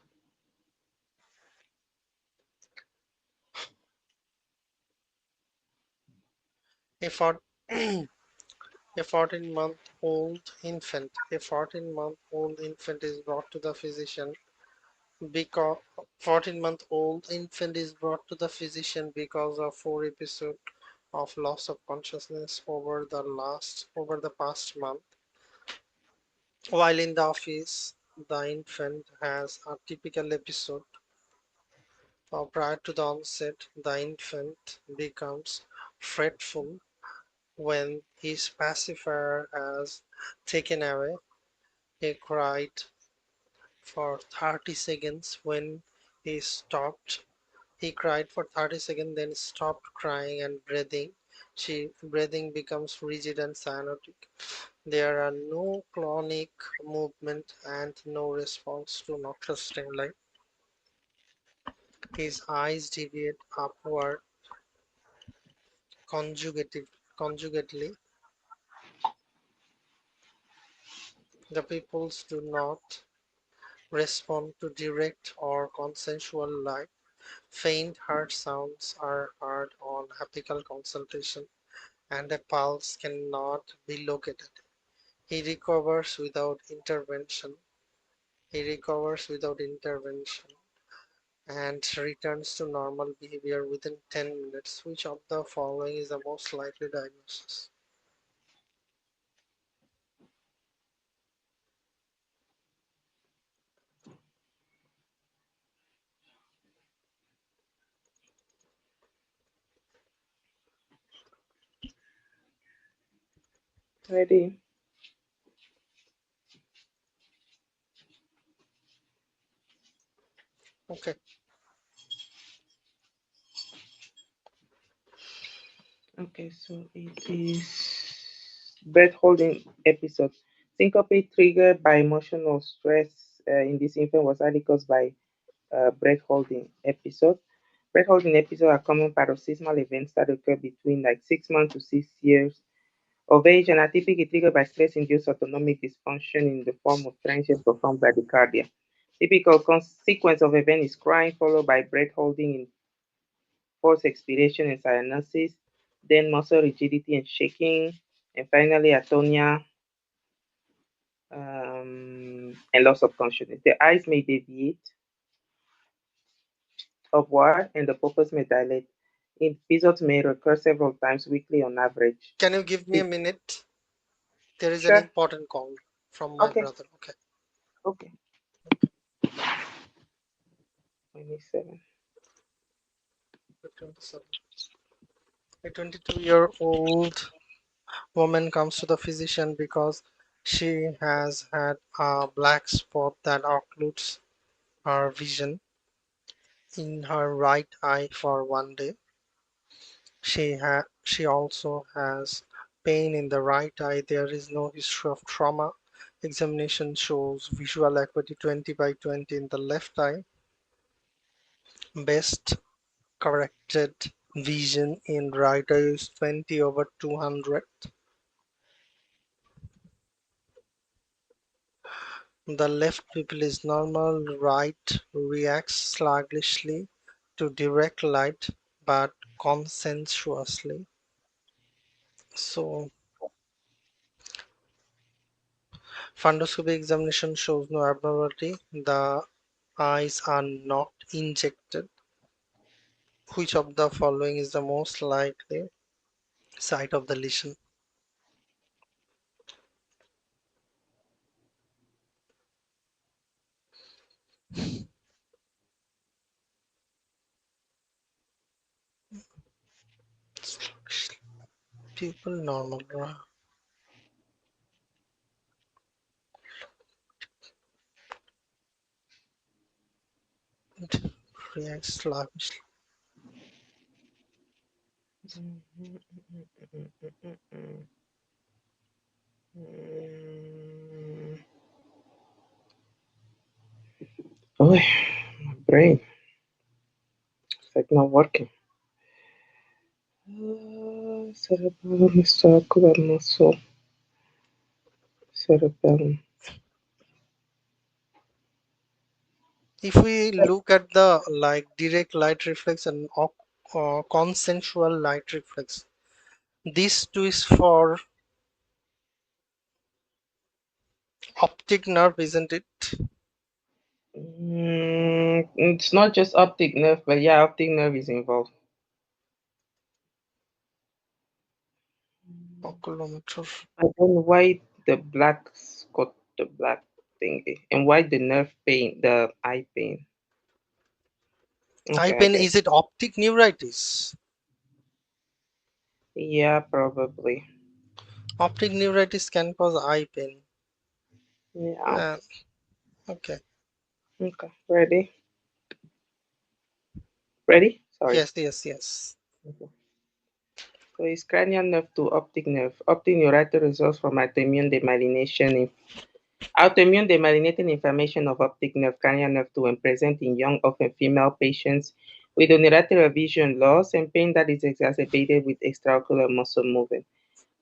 A, for, a 14-month-old infant. A 14-month-old infant is brought to the physician because 14-month-old infant is brought to the physician because of 4 episodes of loss of consciousness over the past month. While in the office, the infant has a typical episode. Prior to the onset, the infant becomes fretful when his pacifier has taken away. He cried for 30 seconds when he stopped. He cried for 30 seconds, then stopped crying and breathing. Breathing becomes rigid and cyanotic. There are no clonic movement and no response to nocturnal stimuli. His eyes deviate upward conjugatively. The pupils do not respond to direct or consensual light. Faint heart sounds are heard on apical consultation, and a pulse cannot be located. He recovers without intervention. He recovers without intervention and returns to normal behavior within 10 minutes. Which of the following is the most likely diagnosis? Ready? Okay. Okay, so it is breath holding episode. Syncope triggered by emotional stress in this infant was highly caused by breath holding episode. Breath holding episodes are common paroxysmal events that occur between like 6 months to 6 years of age and are typically triggered by stress-induced autonomic dysfunction in the form of transient profound bradycardia. Typical consequence of event is crying followed by breath holding in forced expiration and cyanosis, then muscle rigidity and shaking, and finally atonia and loss of consciousness. The eyes may deviate upward and the pupils may dilate. Episodes may recur several times weekly on average. Can you give me a minute? There is an Sure. important call from my Okay. brother. Okay. Okay. 27. 27. A 22-year-old woman comes to the physician because she has had a black spot that occludes her vision in her right eye for one day. She also has pain in the right eye. There is no history of trauma. Examination shows visual acuity 20 by 20 in the left eye. Best corrected vision in right eye is 20 over 200. The left pupil is normal, right reacts sluggishly to direct light but consensuously. So, fundoscopy examination shows no abnormality. The eyes are not injected. Which of the following is the most likely site of the lesion? Pupil normal, right? Reacts sluggishly. Oh, my brain. It's like not working. Cerebellum, circular muscle, cerebellum. If we look at the like direct light reflex and consensual light reflex, this two is for optic nerve, isn't it? It's not just optic nerve, but yeah, optic nerve is involved. Oculomotor. I don't know why the black got the black thingy and why the nerve pain, the eye pain. Eye Okay, I pain, get. is it optic neuritis? Yeah, probably. Optic neuritis can cause eye pain. Yeah. Uh, okay. Okay. Ready? Ready? Sorry. Yes, yes, yes. Okay. So it's cranial nerve to optic nerve. Optic neuritis results from autoimmune demyelinating inflammation of optic nerve, cranial nerve 2, and present in young, often female patients with unilateral vision loss and pain that is exacerbated with extraocular muscle movement.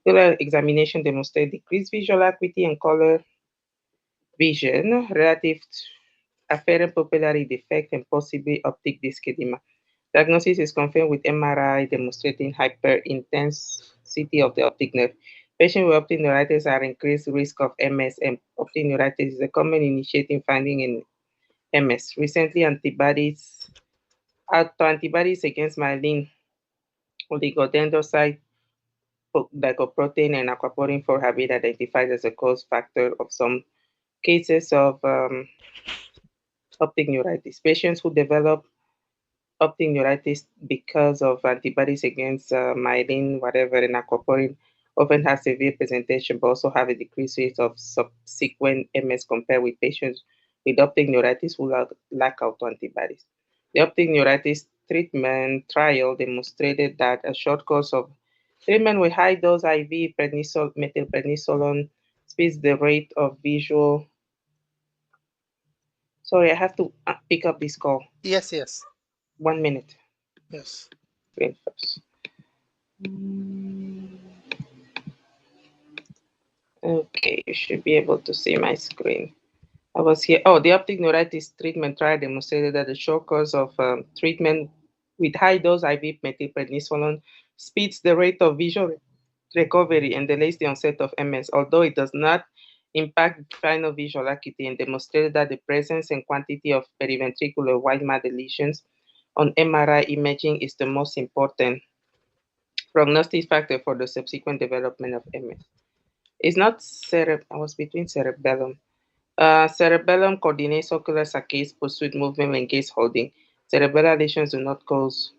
Ocular examination demonstrates decreased visual acuity and color vision, relative afferent pupillary defect, and possibly optic disc edema. Diagnosis is confirmed with MRI demonstrating hyperintensity of the optic nerve. Patients with optic neuritis are increased risk of MS, and optic neuritis is a common initiating finding in MS. Recently, autoantibodies against myelin oligodendrocyte glycoprotein and aquaporin 4 have been identified as a cause factor of some cases of optic neuritis. Patients who develop optic neuritis because of antibodies against myelin, whatever, and aquaporin often have severe presentation, but also have a decreased rate of subsequent MS compared with patients with optic neuritis who lack autoantibodies. The optic neuritis treatment trial demonstrated that a short course of treatment with high dose IV methylprednisolone speeds the rate of visual. Sorry, I have to pick up this call. Yes, yes, 1 minute. yes. Screen first. Okay, you should be able to see my screen. I was here. Oh, the optic neuritis treatment trial demonstrated that the short course of treatment with high dose IV methylprednisolone speeds the rate of visual recovery and delays the onset of MS, although it does not impact final visual acuity, and demonstrated that the presence and quantity of periventricular white matter lesions on MRI imaging is the most important prognostic factor for the subsequent development of MS. It's not I was between cerebellum. Cerebellum coordinates ocular saccades, pursuit movement, and gaze holding. Cerebellar lesions do not cause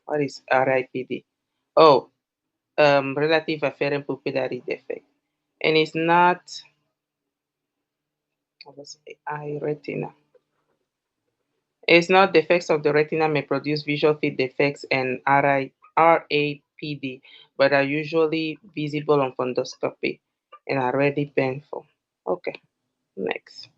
what is RIPD? Oh, relative afferent pupillary defect. And it's not what was it? Eye retina. It's not defects of the retina may produce visual field defects and RAPD, but are usually visible on fundoscopy and are rarely painful. Okay, next.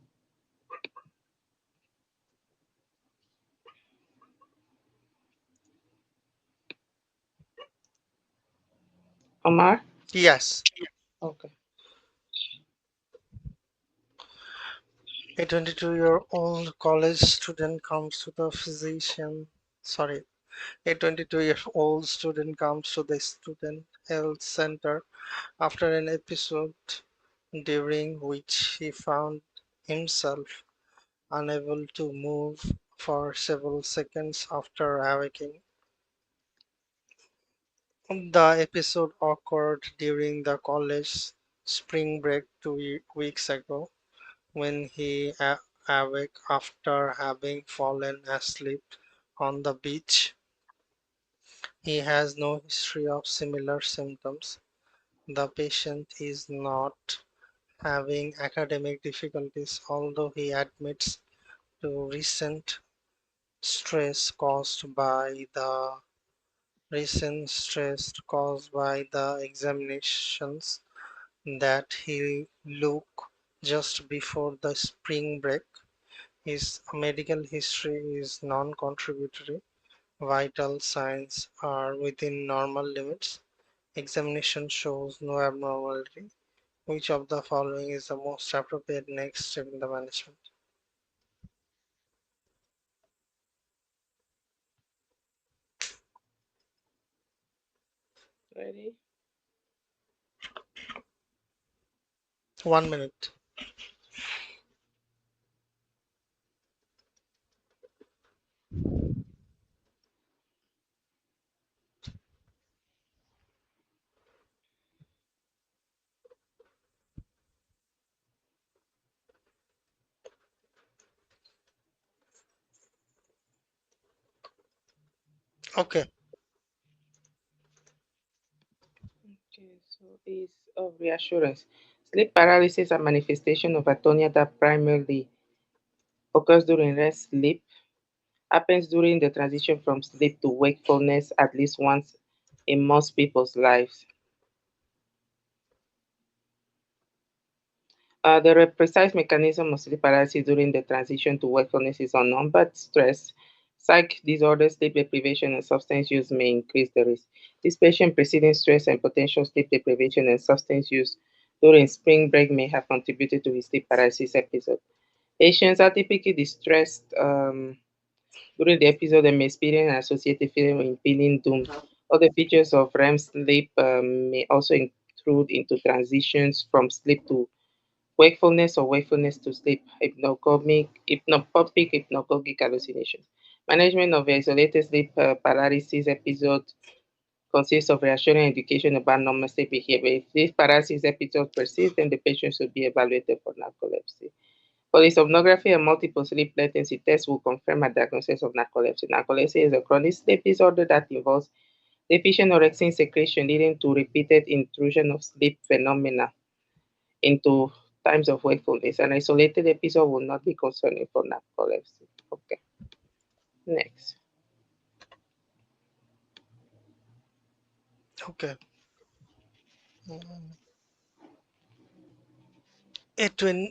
Omar? Yes. Okay. A 22-year-old college student comes to the physician. Sorry. A 22-year-old student comes to the student health center after an episode during which he found himself unable to move for several seconds after awaking. The episode occurred during the college spring break 2 weeks ago when he awoke after having fallen asleep on the beach. He has no history of similar symptoms. The patient is not having academic difficulties, although he admits to stress caused by the recent stress caused by the examinations that he took just before the spring break. His medical history is non-contributory. Vital signs are within normal limits. Examination shows no abnormality. Which of the following is the most appropriate next step in the management? Ready? 1 minute. Okay. Okay, so is of reassurance. Sleep paralysis, a manifestation of atonia that primarily occurs during rest sleep, happens during the transition from sleep to wakefulness at least once in most people's lives. The precise mechanism of sleep paralysis during the transition to wakefulness is unknown, but stress, psych disorders, sleep deprivation, and substance use may increase the risk. This patient preceding stress and potential sleep deprivation and substance use during spring break may have contributed to his sleep paralysis episode. Patients are typically distressed during the episode and may experience an associated feeling of impending doom. Other features of REM sleep may also intrude into transitions from sleep to wakefulness or wakefulness to sleep, hypnagogic hallucinations. Management of isolated sleep paralysis episode consists of reassuring education about normal sleep behavior. If this paralysis episode persists, then the patient should be evaluated for narcolepsy. Polysomnography and multiple sleep latency tests will confirm a diagnosis of narcolepsy. Narcolepsy is a chronic sleep disorder that involves deficient orexin secretion leading to repeated intrusion of sleep phenomena into times of wakefulness. An isolated episode will not be concerning for narcolepsy. Okay, next. Okay. Mm. A twin,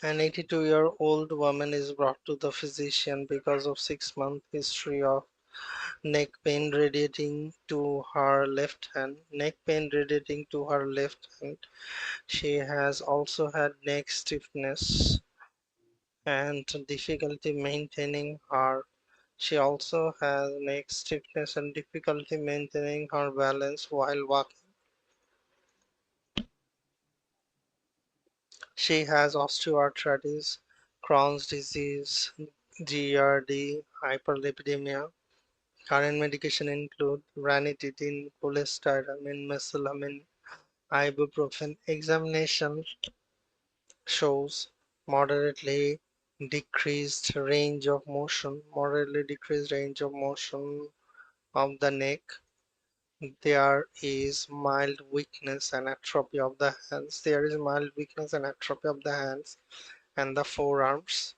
an 82-year-old woman is brought to the physician because of 6-month history of neck pain radiating to her left hand. Neck pain radiating to her left hand. She has also had neck stiffness and difficulty maintaining her. She also has neck stiffness and difficulty maintaining her balance while walking. She has osteoarthritis, Crohn's disease, GERD, hyperlipidemia. Current medication include ranitidine, cholestyramine, mesalamine, ibuprofen. Examination shows moderately moderately decreased range of motion of the neck. There is mild weakness and atrophy of the hands. There is mild weakness and atrophy of the hands and the forearms,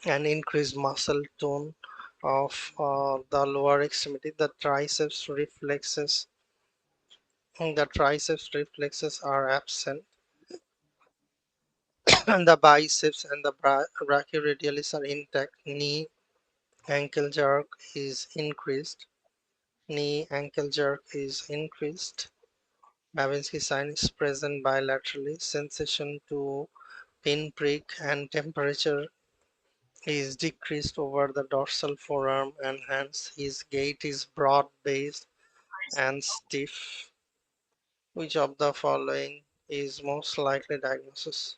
and increased muscle tone of the lower extremity. The triceps reflexes are absent, and the biceps and the brachioradialis are intact. Knee ankle jerk is increased. Knee ankle jerk is increased. Babinski sign is present bilaterally. Sensation to pinprick and temperature is decreased over the dorsal forearm and hands. His gait is broad-based and stiff. Which of the following is most likely diagnosis?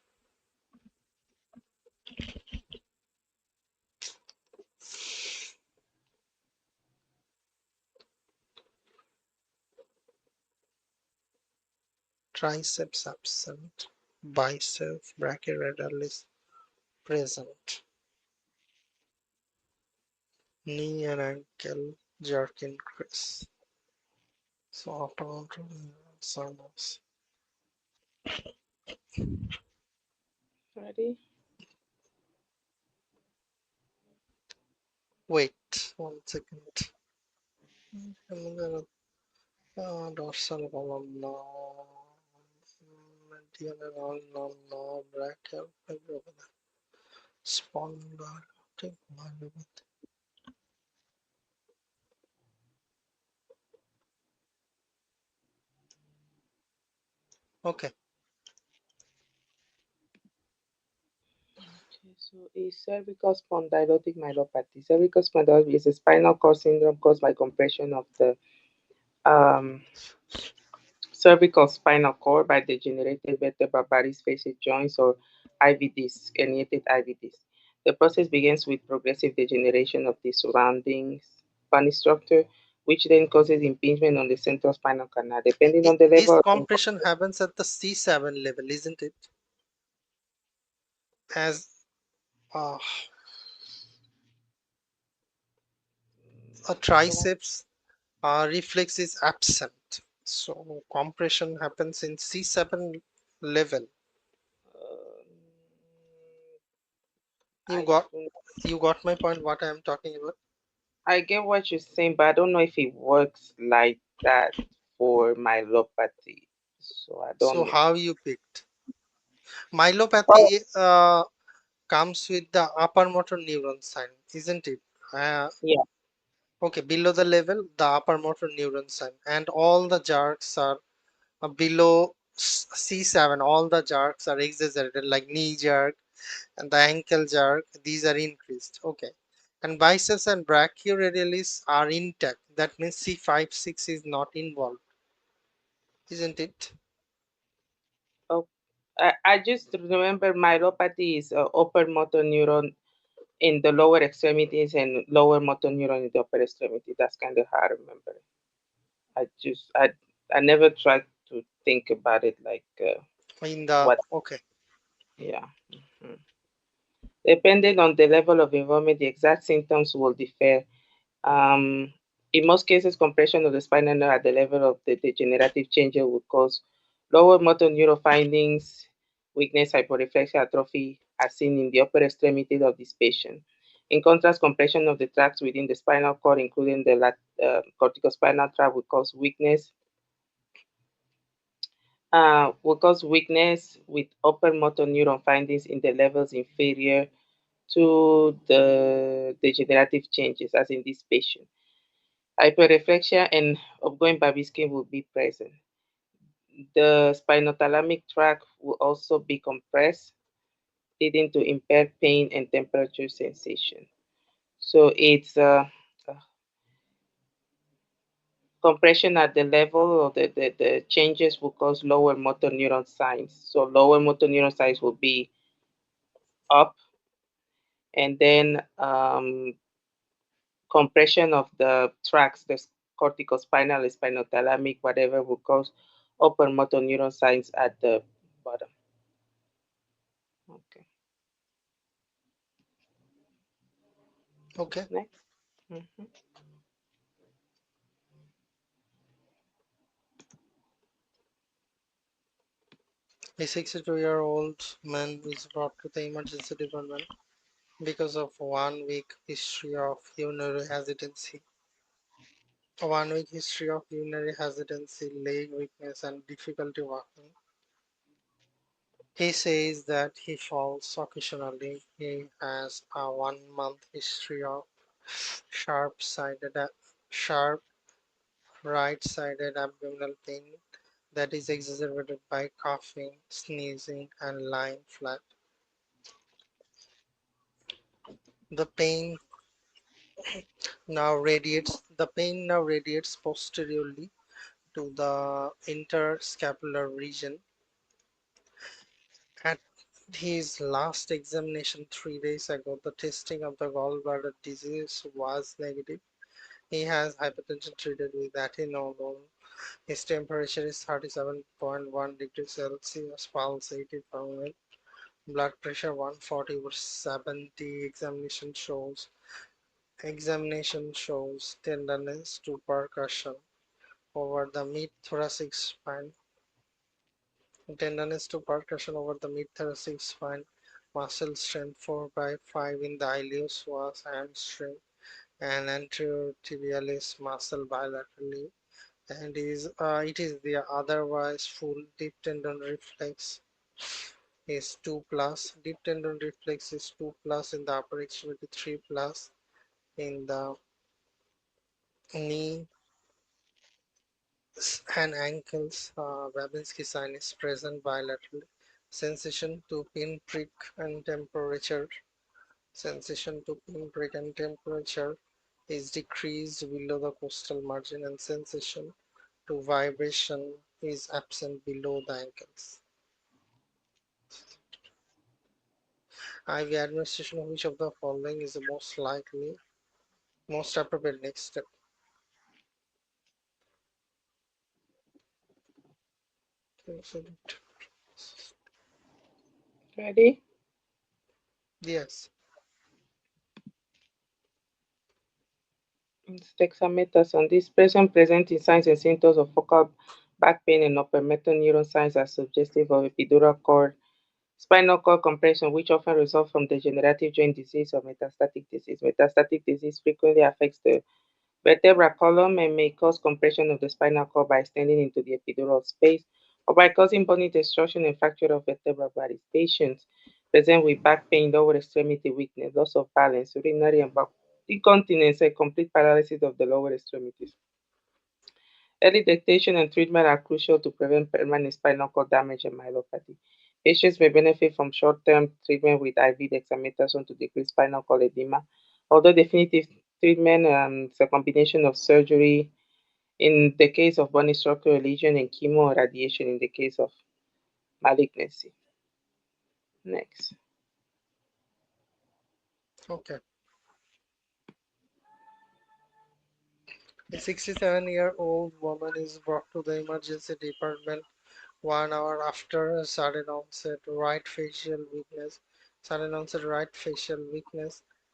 Triceps absent, biceps brachioradialis present, knee and ankle jerk increase. So autonomic sinus. Ready? Wait 1 second. Dorsal column, medial, no, brachial, spondylotic myelopathy. Okay, Okay, so is cervical spondylotic myelopathy. Cervical spondylosis is a spinal cord syndrome caused by compression of the um, cervical spinal cord by degenerated vertebral bodies, fascia joints, or IV discs, herniated IV discs. The process begins with progressive degeneration of the surrounding bony structure, which then causes impingement on the central spinal canal. Depending on the this level of compression happens at the C7 level, isn't it? As uh, a so, triceps reflex is absent, so compression happens in C7 level. You I got don't you got my point. What I am talking about. I get what you're saying, but I don't know if it works like that for myelopathy. So I So don't know. how you picked Well, myelopathy? Comes with the upper motor neuron sign, isn't it? Uh, yeah. okay, below the level, the upper motor neuron sign, and all the jerks are. Below C7, all the jerks are exaggerated, like knee jerk and the ankle jerk. These are increased. Okay. And biceps and brachioradialis are intact. That means C5, 6 is not involved, isn't it? Oh, I just remember myelopathy is upper motor neuron in the lower extremities and lower motor neuron in the upper extremity. That's kind of how I remember it. I never tried to think about it like In the what, okay, yeah. Mhm. Depending on the level of involvement, the exact symptoms will differ. Um, in most cases, compression of the spinal nerve at the level of the degenerative changes will cause lower motor neural findings, weakness, hyporeflexia, atrophy, as seen in the upper extremities of this patient. In contrast, compression of the tracts within the spinal cord, including the corticospinal tract, will cause weakness with upper motor neuron findings in the levels inferior to the degenerative changes, as in this patient. Hyperreflexia and upgoing babyskin will be present. The spinothalamic tract will also be compressed, leading to impaired pain and temperature sensation. So it's compression at the level of the changes will cause lower motor neuron signs. So lower motor neuron signs will be up, and then compression of the tracts, the corticospinal, spinothalamic, whatever, will cause upper motor neuron signs at the bottom. Okay, okay. next. Mhm. A 62-year-old man is brought to the emergency department because of 1 week history of urinary hesitancy. A 1 week history of urinary hesitancy, leg weakness, and difficulty walking. He says that he falls occasionally. He has a 1 month history of sharp-sided, sharp right-sided abdominal pain that is exacerbated by coughing, sneezing, and lying flat. The pain the pain now radiates posteriorly to the interscapular region. At his last examination 3 days ago, the testing of the gallbladder disease was negative. He has hypertension treated with atenolol. His temperature is 37.1 degrees Celsius, pulse 80 per minute, blood pressure 140/70. Examination shows tenderness to percussion over the mid-thoracic spine. Tenderness to percussion over the mid-thoracic spine. Muscle strength 4 by 5 in the iliopsoas hamstring and anterior tibialis muscle bilaterally. And it is the otherwise full deep tendon reflex is 2 plus. Deep tendon reflex is 2 plus in the upper extremity, 3 plus in the knee and ankles. Babinski sign is present bilaterally. Sensation to pinprick and temperature. Sensation to pinprick and temperature is decreased below the costal margin, and sensation to vibration is absent below the ankles. IV administration of which of the following is the most appropriate next step? Ready? Yes. Dexamethasone. This patient presenting signs and symptoms of focal back pain and upper motor neuron signs are suggestive of epidural cord, spinal cord compression, which often results from degenerative joint disease or metastatic disease. Metastatic disease frequently affects the vertebral column and may cause compression of the spinal cord by extending into the epidural space or by causing bony destruction and fracture of vertebral bodies. Patients present with back pain, lower extremity weakness, loss of balance, urinary and incontinence, and complete paralysis of the lower extremities. Early detection and treatment are crucial to prevent permanent spinal cord damage and myelopathy. Patients may benefit from short-term treatment with IV dexamethasone to decrease spinal cord edema, although definitive treatment is a combination of surgery in the case of bony structural lesion and chemo or radiation in the case of malignancy. Next. Okay. A 67-year-old woman is brought to the emergency department 1 hour after sudden onset right facial weakness.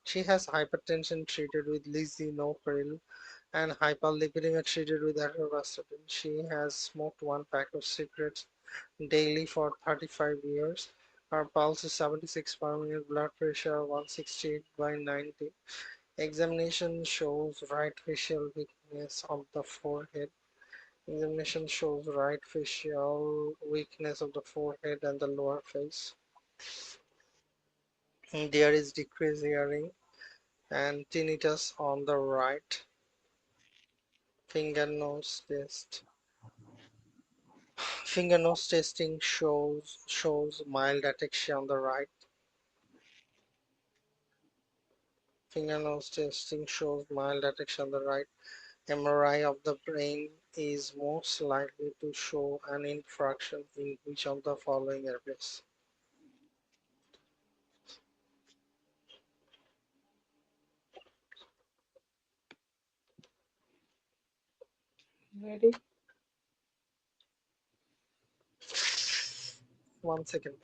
She has hypertension treated with lisinopril and hyperlipidemia treated with atorvastatin. She has smoked one pack of cigarettes daily for 35 years. Her pulse is 76 per minute, blood pressure 168 by 90. Examination shows right facial weakness of the forehead. Examination shows right facial weakness of the forehead and the lower face. There is decreased hearing and tinnitus on the right. Finger nose test. Finger nose testing shows mild ataxia on the right. Finger nose testing shows mild ataxia on the right. MRI of the brain is most likely to show an infarction in which of the following areas? Ready? 1 second.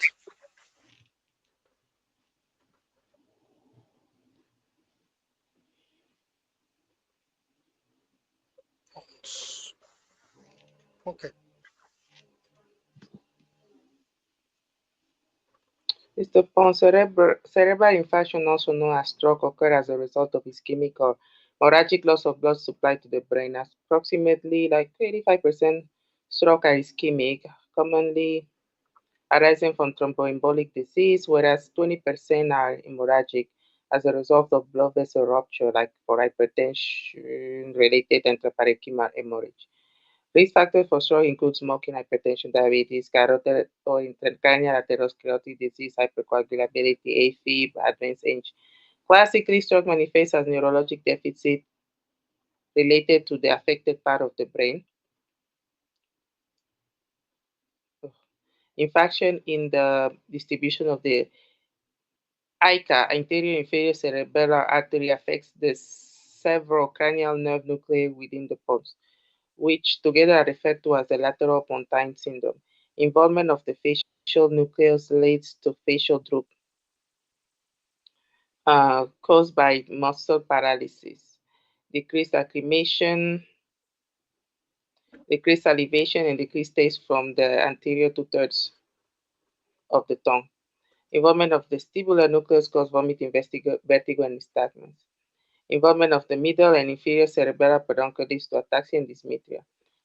Okay. Cerebral infarction, also known as stroke, occurs as a result of ischemic or hemorrhagic loss of blood supply to the brain. Approximately like 85% stroke are ischemic, commonly arising from thromboembolic disease, whereas 20% are hemorrhagic as a result of blood vessel rupture, like for hypertension related intraparenchymal hemorrhage. Risk factors for stroke include smoking, hypertension, diabetes, carotid or intracranial atherosclerotic disease, hypercoagulability, AFib, advanced age. Classically, stroke manifests as neurologic deficit related to the affected part of the brain. Infarction in the distribution of the ICA, anterior inferior cerebellar artery, affects the several cranial nerve nuclei within the pulse, which together are referred to as the lateral pontine syndrome. Involvement of the facial nucleus leads to facial droop caused by muscle paralysis, decreased acclimation, decreased salivation, and decreased taste from the anterior two-thirds of the tongue. Involvement of the vestibular nucleus causes vomiting, vertigo, and nystagmus. Involvement of the middle and inferior cerebellar peduncle leads to ataxia and dysmetria.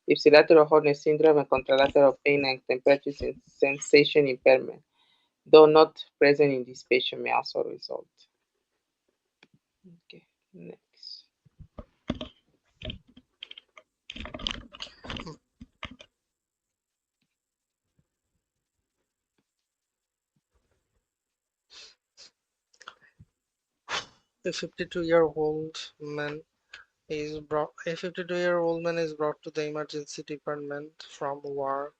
Ipsilateral hardness syndrome and contralateral pain and temperature sensation impairment, though not present in this patient, may also result. Okay, next. A 52-year-old man a 52-year-old man is brought to the emergency department from work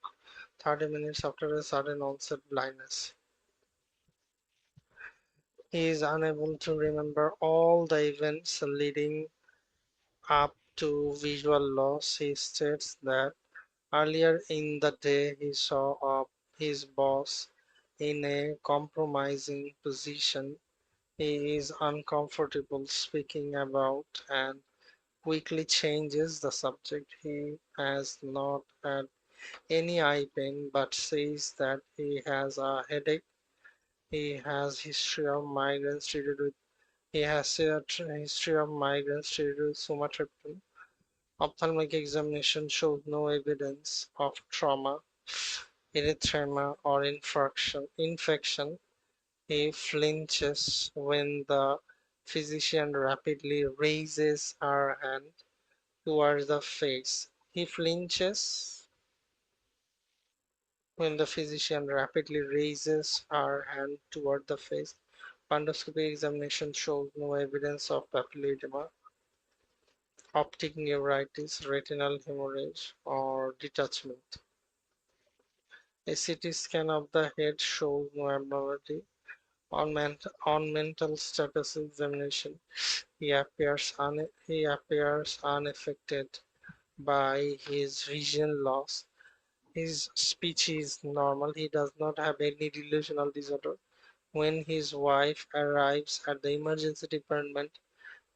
30 minutes after a sudden onset blindness. He is unable to remember all the events leading up to visual loss. He states that earlier in the day he saw his boss in a compromising position he is uncomfortable speaking about and quickly changes the subject. He has not had any eye pain but says that he has a headache. He has history of migraines treated with he has a history of migraines treated with sumatriptan. Ophthalmic examination showed no evidence of trauma, erythema, or infection. He flinches when the physician rapidly raises her hand towards the face. He flinches when the physician rapidly raises her hand toward the face. Fundoscopy examination shows no evidence of papilledema, optic neuritis, retinal hemorrhage, or detachment. A CT scan of the head shows no abnormality. On mental status examination, he appears unaffected by his vision loss. His speech is normal. He does not have any delusional disorder. When his wife arrives at the emergency department,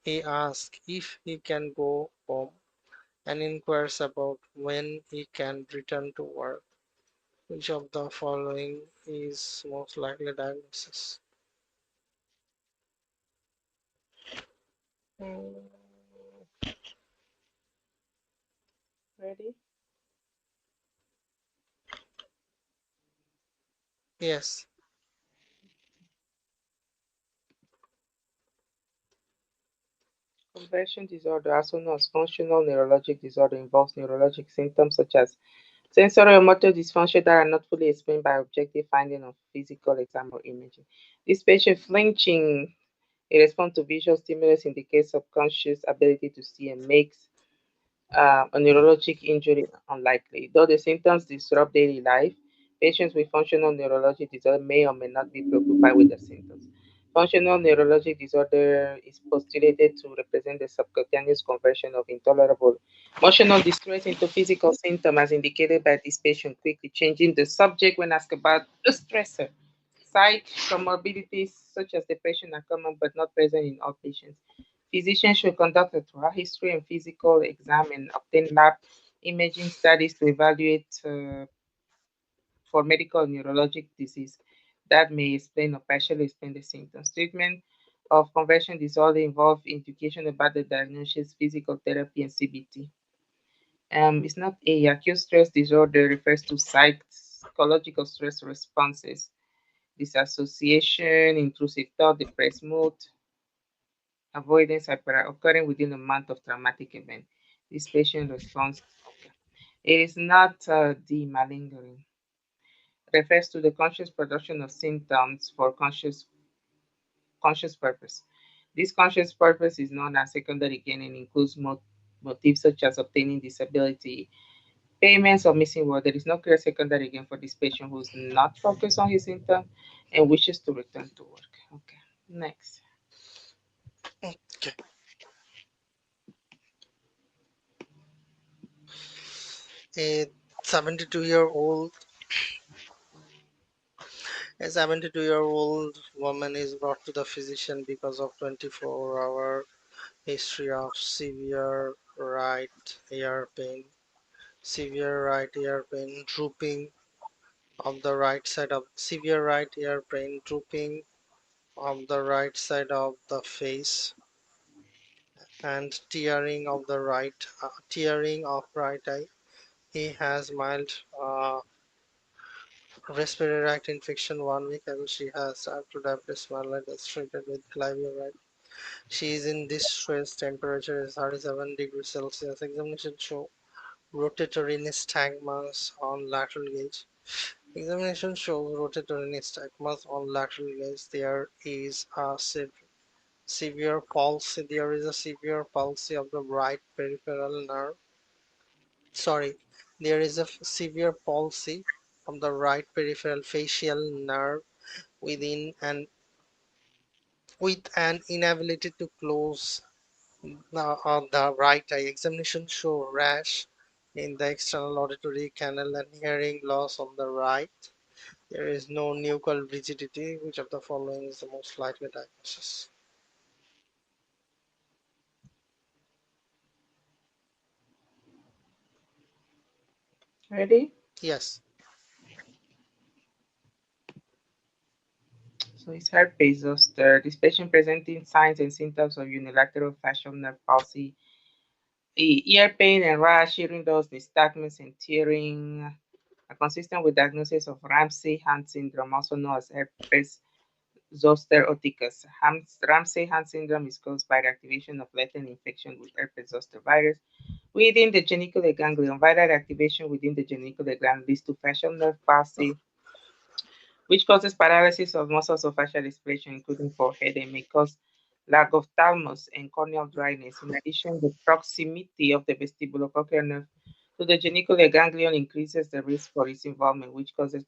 he asks if he can go home and inquires about when he can return to work. Which of the following is most likely diagnosis? Mm, Ready? yes. Conversion disorder, also known as functional neurologic disorder, involves neurologic symptoms such as sensory or motor dysfunction that are not fully explained by objective finding of physical exam or imaging. This patient flinching in response to visual stimulus indicates subconscious ability to see and makes a neurologic injury unlikely. Though the symptoms disrupt daily life, patients with functional neurologic disorder may or may not be preoccupied with the symptoms. Functional neurologic disorder is postulated to represent the subcutaneous conversion of intolerable emotional distress into physical symptom, as indicated by this patient quickly changing the subject when asked about a stressor. Psych comorbidities such as depression are common but not present in all patients. Physicians should conduct a thorough history and physical exam and obtain lab imaging studies to evaluate for medical and neurologic disease that may explain or partially explain the symptoms. Treatment of conversion disorder involve education about the diagnosis, physical therapy, and CBT. It's not a acute stress disorder refers to psychological stress responses, disassociation, intrusive thought, depressed mood, avoidance occurring within a month of traumatic event. This patient response, okay. It is not demalingering. Refers to the conscious production of symptoms for conscious purpose. This conscious purpose is known as secondary gain and includes motives such as obtaining disability, payments, or missing work. There is no clear secondary gain for this patient who is not focused on his symptom and wishes to return to work. Okay, next. Okay. A 72-year-old a 72-year-old woman is brought to the physician because of 24-hour history of severe right ear pain, drooping of the right side of severe right ear pain, drooping of the right side of the face, and tearing of right eye. He has mild respiratory tract infection 1 week, and she has type 2 diabetes mellitus treated with glyburide. She is in distress. Temperature is 37 degrees Celsius. Examination show rotatory nystagmus on lateral gauge. Examination shows rotatory nystagmus on lateral gauge. Severe palsy. There is a severe palsy of the right peripheral nerve. Sorry, there is a severe palsy of the right peripheral facial nerve within and with an inability to close the right eye. Examination show rash in the external auditory canal and hearing loss on the right. There is no nuchal rigidity. Which of the following is the most likely diagnosis? Ready? Yes. So it's herpes zoster. This patient presenting signs and symptoms of unilateral facial nerve palsy, ear pain and rash, hearing loss, nystagmus, and tearing are consistent with diagnosis of Ramsay Hunt syndrome, also known as herpes zoster oticus. Ramsay-Hunt syndrome is caused by the activation of latent infection with herpes zoster virus within the genicular ganglion. Viral activation within the genicular ganglion leads to facial nerve palsy, which causes paralysis of muscles of facial expression, including forehead, and may cause lack of thalamus and corneal dryness. In addition, the proximity of the vestibulocochlear nerve to the genicular ganglion increases the risk for its involvement, um, which causes a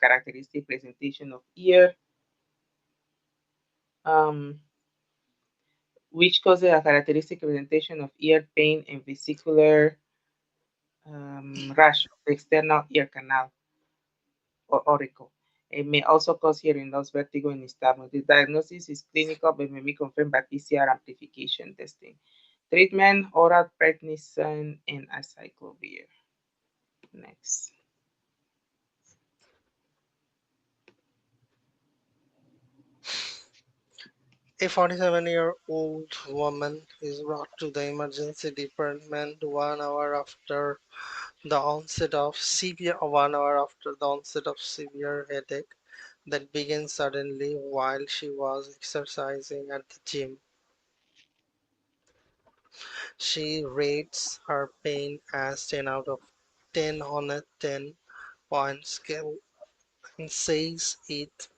characteristic presentation of ear pain and vesicular rash of the external ear canal or auricle. It may also cause hearing loss, vertigo, and nystagmus. The diagnosis is clinical but may be confirmed by PCR amplification testing. Treatment, oral prednisone and acyclovir. Next. A 47-year-old woman is brought to the emergency department 1 hour after the onset of severe headache that began suddenly while she was exercising at the gym. She rates her pain as 10 out of 10 on a 10-point scale and says it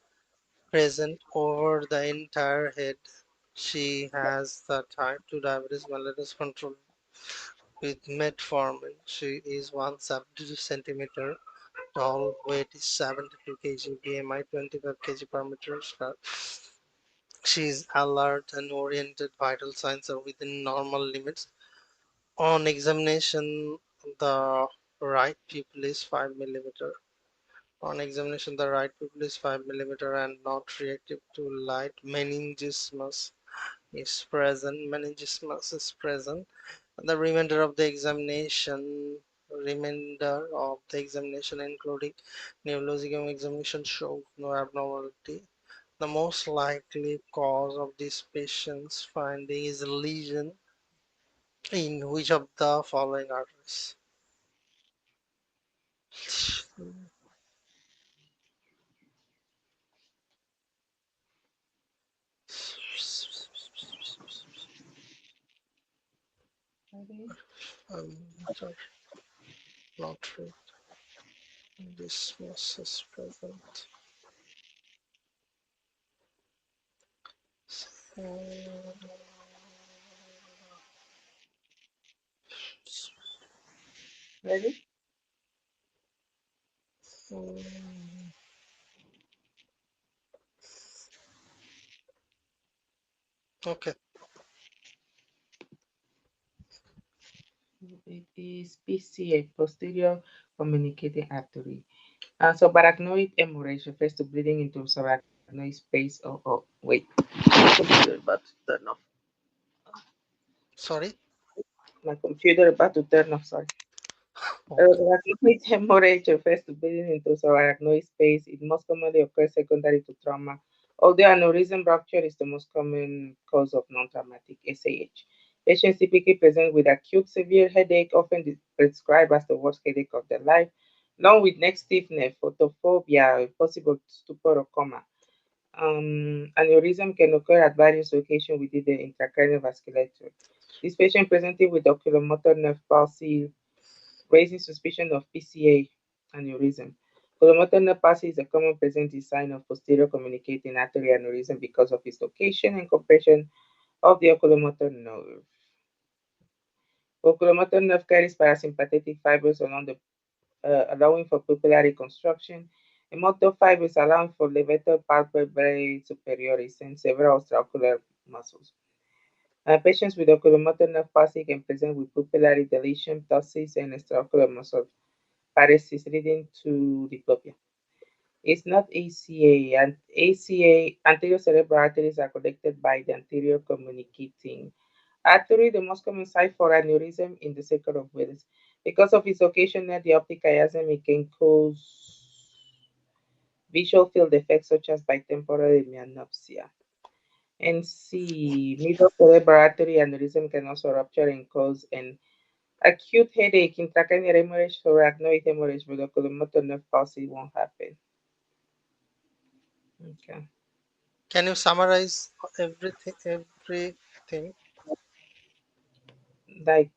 present over the entire head. She has the type 2 diabetes mellitus control with metformin. She is 172 centimeter tall, weight is 72 kg, BMI 25 kg per meter square. She is alert and oriented, vital signs are within normal limits. On examination, the right pupil is 5 millimeter. On examination, the right pupil is 5 millimeter and not reactive to light. Meningismus is present. The remainder of the examination, including neurological examination, shows no abnormality. The most likely cause of this patient's finding is a lesion in which of the following arteries? Um, not right. This is present. Ready? Okay, It is PCA, posterior communicating artery. Subarachnoid hemorrhage refers to bleeding into subarachnoid space. Oh, wait. My computer about to turn off. sorry. My computer about to turn off. Sorry. Okay. Arachnoid hemorrhage refers to bleeding into subarachnoid space. It most commonly occurs secondary to trauma, although aneurysm rupture is the most common cause of non-traumatic SAH. Patients typically present with acute severe headache, often prescribed as the worst headache of their life, along with neck stiffness, photophobia, possible stupor or coma. Aneurysm can occur at various locations within the intracranial vasculature. This patient presented with oculomotor nerve palsy, raising suspicion of PCA aneurysm. Colomotor palsy is a common presenting sign of posterior communicating artery aneurysm because of its location and compression of the oculomotor nerve. Oculomotor nerve carries parasympathetic fibers along the allowing for pupillary reconstruction, and motor fibers allowing for levator palpebrae superioris and several extraocular muscles. Patients with oculomotor nerve palsy can present with pupillary dilation, ptosis, and extraocular muscle paresis leading to diplopia. It's not ACA, and ACA anterior cerebral arteries are connected by the anterior communicating artery, the most common site for aneurysm in the circle of Willis. Because of its location near the optic chiasm, it can cause visual field effects such as bitemporal myopia. And C, middle cerebral artery aneurysm can also rupture and cause an acute headache, intracranial hemorrhage, or arachnoid hemorrhage, but oculomotor nerve palsy won't happen. Okay. Can you summarize everything? Everything Like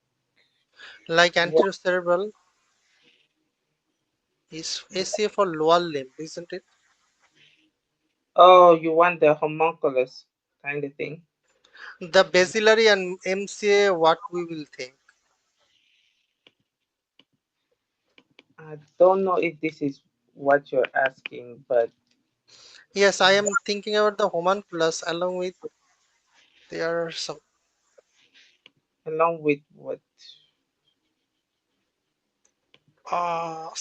like what? anterocerebral is ACA for lower limb, isn't it? Oh, you want the homunculus kind of thing. The basilarity and MCA, what we will think. I don't know if this is what you're asking, but Yes, I am thinking about the homunculus along with there are some along with what?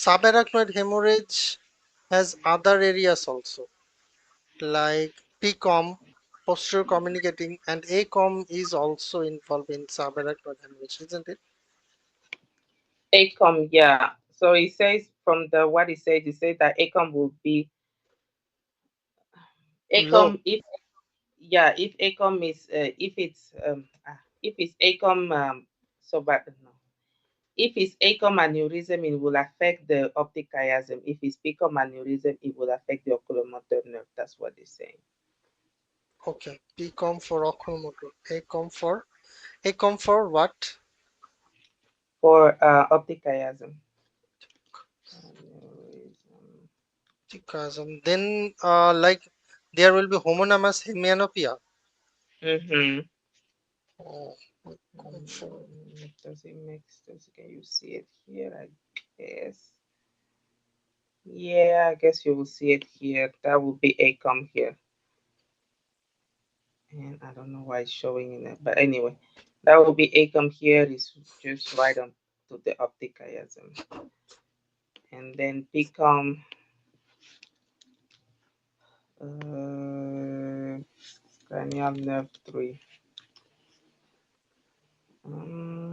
subarachnoid hemorrhage has other areas also like PCOM, posterior communicating, and ACOM is also involved in subarachnoid hemorrhage, isn't it? ACOM, yeah. So it says from the what it says that ACOM will be ACOM Low. if yeah if ACOM is if it's ACOM so but no if it's ACOM aneurysm it will affect the optic chiasm. If it's PCOM aneurysm it will affect the oculomotor nerve. That's what they're saying. Okay. PCOM for oculomotor. ACOM for what? For optic chiasm. Aneurysm. Then like there will be homonymous hemianopia. Mm-hmm. Oh, ACOM for Does it make sense? Can you see it here? I guess. Yeah, I guess you will see it here. That will be ACOM here. And I don't know why it's showing in it, but anyway, that will be ACOM here is just right on to the optic chiasm. And then PCOM, uh, cranial nerve 3. Um,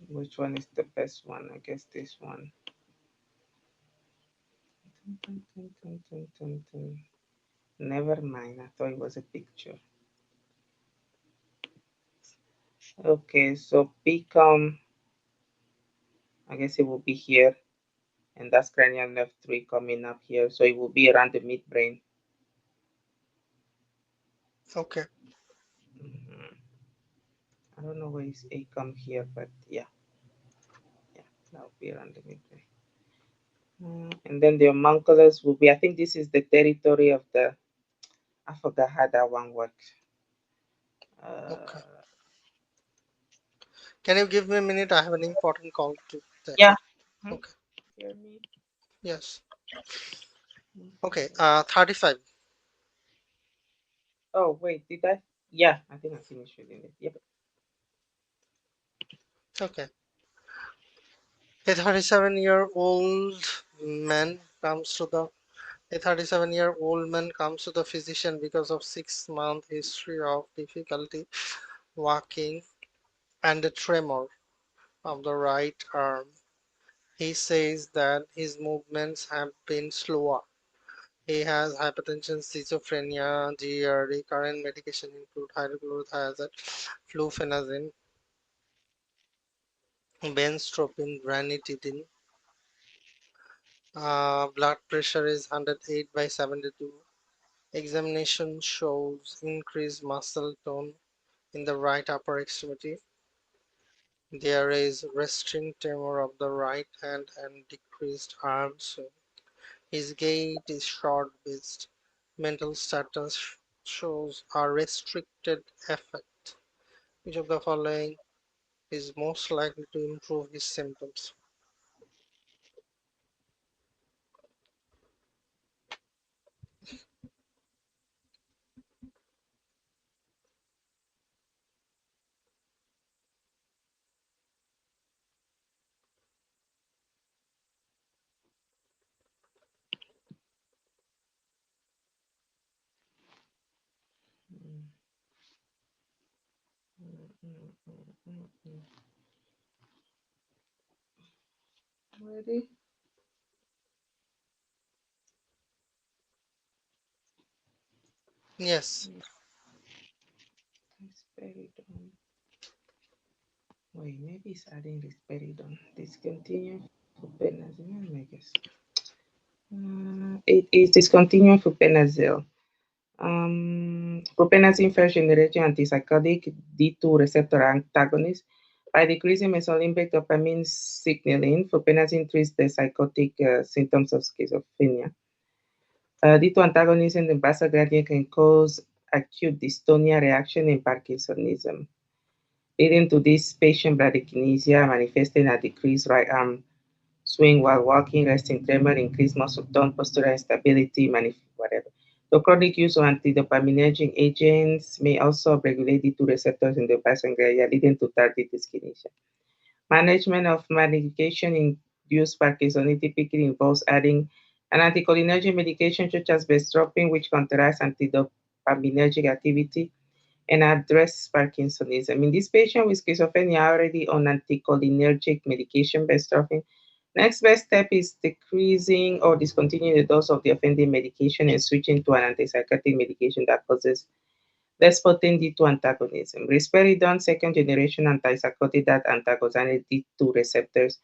which one is the best one? I guess this one. Never mind, I thought it was a picture. Okay, so PCOM, I guess it will be here, and that's cranial nerve 3 coming up here. So it will be around the midbrain. okay. Mhm. I don't know where is ACOM here, but yeah, yeah, that will be around the midbrain. And then the homunculus will be, I think this is the territory of the, I forgot how that one works. Okay. Uh, Can you give me a minute? I have an important call to take. yeah. Hmm? Okay. Hear me? Yes. Okay. Mhm. 35. Oh, wait, did I? Yeah, I think I finished reading it. Yep. Okay. A 37-year-old man comes to the a 37-year-old man comes to the physician because of 6-month history of difficulty walking and a tremor of the right arm. He says that his movements have been slower. He has hypertension, schizophrenia, GERD. Current medication include hydrochlorothiazide, flufenazine, benztropine, ranitidine. Blood pressure is 108 by 72. Examination shows increased muscle tone in the right upper extremity. There is resting tremor of the right hand and decreased arm swing. His gait is short-paced. Mental status shows a restricted affect. Which of the following is most likely to improve his symptoms? Mm, mm, mm, mm, mm, mm. Ready? Yes. Risperidone. Wait, maybe it's adding risperidone. Discontinue for prednisone, I guess. It is discontinued flupenazole. Propenazine first generation antipsychotic D2 receptor antagonist. By decreasing mesolimbic dopamine signaling, propenazine treats the psychotic symptoms of schizophrenia. D2 antagonism in basal ganglia can cause acute dystonia reaction in Parkinsonism, leading to this patient bradykinesia manifesting a decreased right arm swing while walking, resting tremor, increased muscle tone, postural instability, whatever. The chronic use of antidopaminergic agents may also regulate D2 receptors in the basal ganglia, leading to tardive dyskinesia. Management of medication-induced Parkinson's typically involves adding an anticholinergic medication such as bestrophin, which counteracts antidopaminergic activity and address Parkinsonism. In this patient with schizophrenia already on anticholinergic medication, bestrophin, next best step is decreasing or discontinuing the dose of the offending medication and switching to an antipsychotic medication that causes less potent D2 antagonism. Risperidone, second generation antipsychotic that antagonize D2 receptors,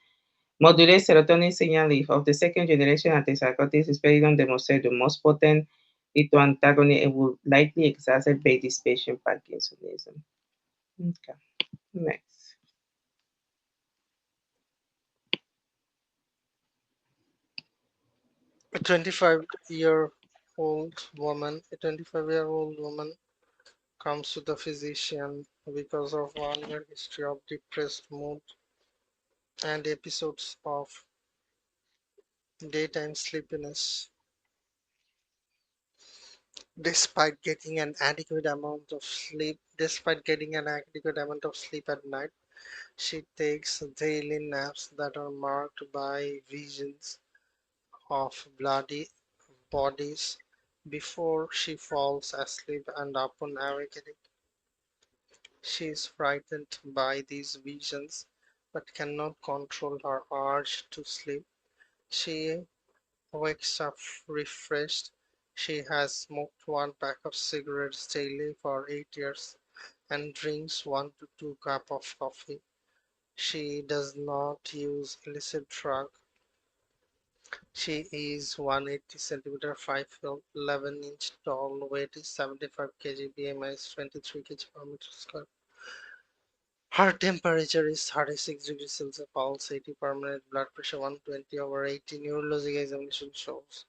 modulates serotonin signaling. Of the second generation antipsychotics, risperidone demonstrates the most potent D2 antagonist and will likely exacerbate this patient Parkinsonism. Okay, next. A 25-year-old woman comes to the physician because of 1 year history of depressed mood and episodes of daytime sleepiness. Despite getting an adequate amount of sleep at night, she takes daily naps that are marked by visions of bloody bodies before she falls asleep, and upon awakening she is frightened by these visions but cannot control her urge to sleep. She wakes up refreshed. She has smoked 1 pack of cigarettes daily for 8 years and drinks 1 to 2 cups of coffee. She does not use illicit drug. She is 180 centimeter, 5 foot 11 inch tall, weight is 75 kg, BMI is 23 kg per meter square. Her temperature is 36 degrees Celsius, pulse 80, permanent blood pressure 120 over 80. Neurologic examination shows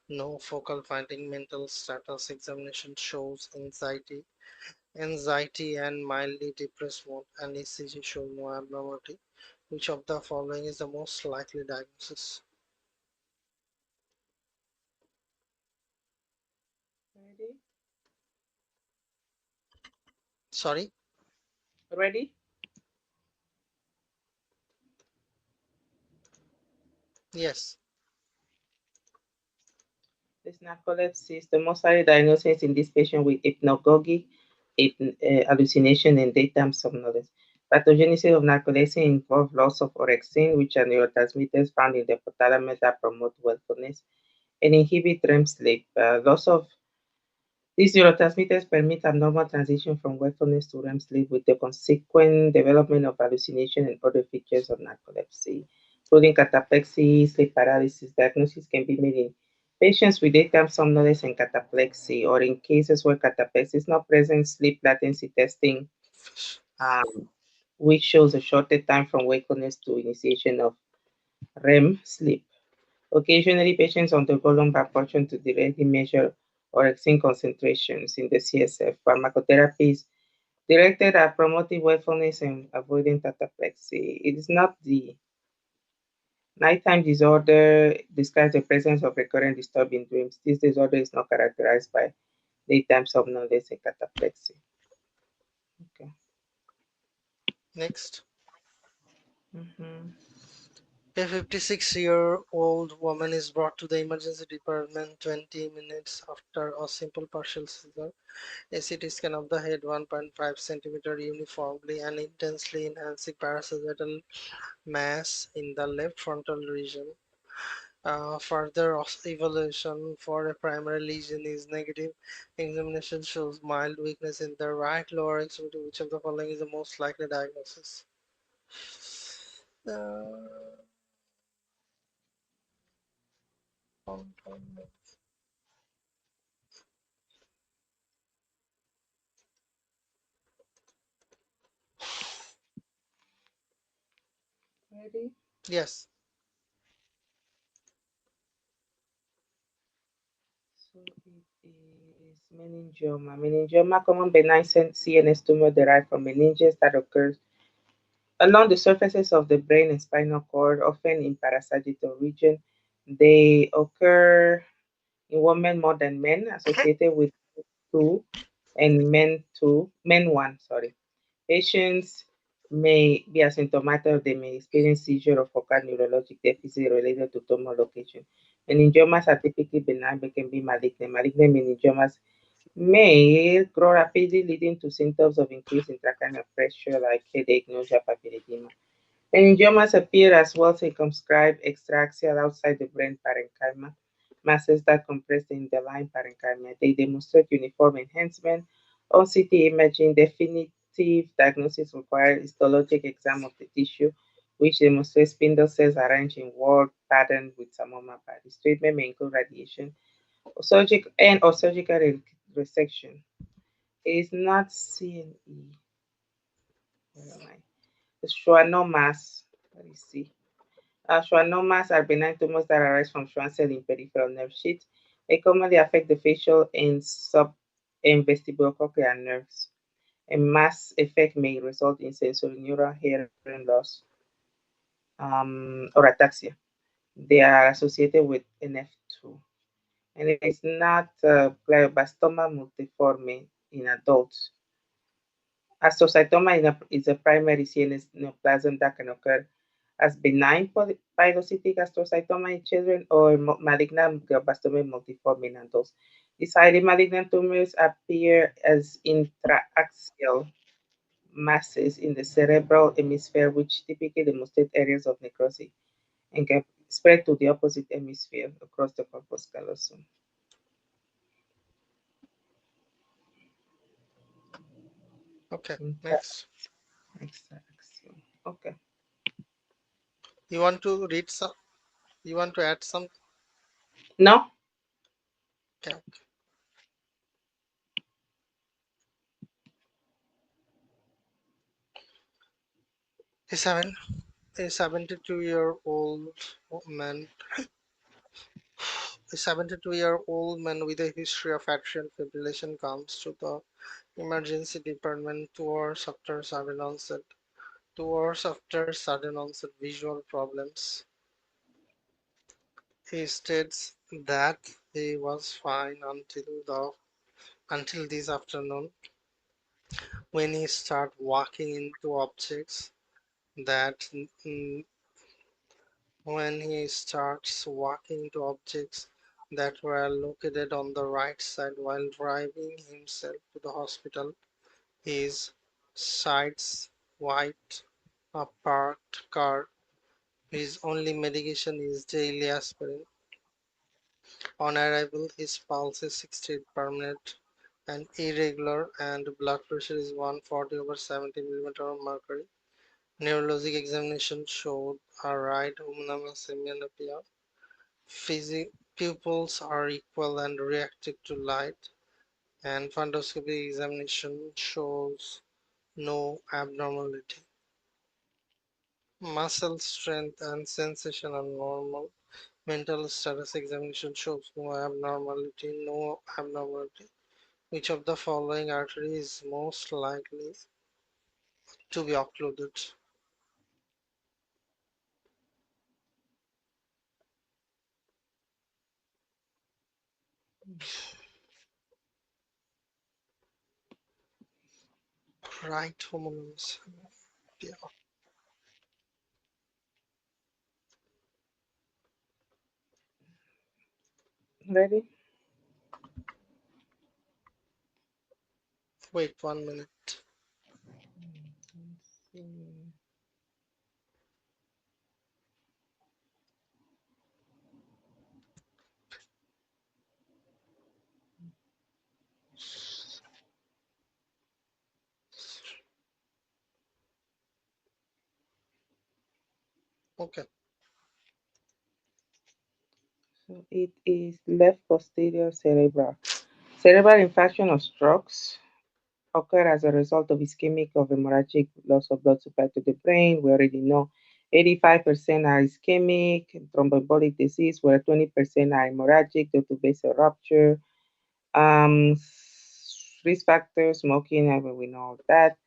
no focal finding. Mental status examination shows anxiety and mildly depressed mood, and ECG shows no abnormality. Which of the following is the most likely diagnosis? Ready? Sorry? Ready? Yes. This narcolepsy is the most likely diagnosis in this patient with hypnagogic hallucination and daytime somnolence. Pathogenesis of narcolepsy involves loss of orexin, which are neurotransmitters found in the hypothalamus that promote wakefulness and inhibit REM sleep. Loss of these neurotransmitters permit abnormal transition from wakefulness to REM sleep with the consequent development of hallucination and other features of narcolepsy, including cataplexy, sleep paralysis. Diagnosis can be made in patients with daytime somnolence and cataplexy, or in cases where cataplexy is not present, sleep latency testing, um, which shows a shorter time from wakefulness to initiation of REM sleep. Occasionally, patients undergo lumbar puncture to directly measure orexin concentrations in the CSF. Pharmacotherapy is directed at promoting wakefulness and avoiding cataplexy. It is not the nighttime disorder describes the presence of recurrent disturbing dreams. This disorder is not characterized by daytime somnolence and cataplexy. Okay. Next. Mhm. A 56-year-old woman is brought to the emergency department 20 minutes after a simple partial seizure. A CT scan of the head 1.5 centimeter uniformly and intensely enhancing parasagittal mass in the left frontal region. Further evaluation for a primary lesion is negative. Examination shows mild weakness in the right lower extremity. Which of the following is the most likely diagnosis? Uh, Ready? Yes. So it is meningioma. Meningioma, common benign CNS tumor derived from meninges that occurs along the surfaces of the brain and spinal cord, often in parasagittal region. They occur in women more than men, associated with two and men one, sorry. Patients may be asymptomatic, they may experience seizure or focal neurologic deficit related to tumor location. Meningiomas are typically benign but can be malignant. Malignant meningiomas may grow rapidly, leading to symptoms of increased intracranial pressure like headache, nausea, papilledema. Meningiomas appear as well circumscribed extraxial outside the brain parenchyma, masses that compress the underlying parenchyma. They demonstrate uniform enhancement. On CT imaging, definitive diagnosis requires histologic exam of the tissue, which demonstrates spindle cells arranged in word pattern with samoma bodies. Treatment may include radiation or surgical resection. It is not CNE. Where am I? Schwannomas. Let me see. Schwannomas are benign tumors that arise from Schwann cell in peripheral nerve sheath. They commonly affect the facial and sub and vestibulocochlear nerves. A mass effect may result in sensorineural hearing loss or ataxia. They are associated with NF2. And it is not glioblastoma multiforme in adults. Astrocytoma is a primary CNS neoplasm that can occur as benign pilocytic astrocytoma in children or malignant glioblastoma multiforme in adults. These highly malignant tumors appear as intraaxial masses in the cerebral hemisphere, which typically demonstrate areas of necrosis and can spread to the opposite hemisphere across the corpus callosum. Okay. Intra- Next. Extraaxial. Okay. You want to read some? You want to add some? No? Okay. A seven. A 72-year-old man. A 72-year-old man with a history of atrial fibrillation comes to the emergency department 2 hours after sudden onset. 2 hours after sudden onset visual problems. He states that he was fine until this afternoon when he started walking into objects that when he starts walking into objects that were located on the right side while driving himself to the hospital. His sides white a parked car. His only medication is daily aspirin. On arrival, his pulse is 68 per minute and irregular, and blood pressure is 140 over 70 millimeter of mercury. Neurologic examination showed a right homonymous myopia. Pupils are equal and reactive to light, and fundoscopy examination shows no abnormality. Muscle strength and sensation are normal. Mental status examination shows no abnormality. No abnormality. Which of the following artery is most likely to be occluded? Right homonymous. Yeah. Ready? Wait 1 minute. Let's see. Okay. So it is left posterior cerebral. Cerebral infarction or strokes occur as a result of ischemic or hemorrhagic loss of blood supply to the brain. We already know 85% are ischemic, thromboembolic disease, where 20% are hemorrhagic due to vessel rupture. Risk factors, smoking, we know that.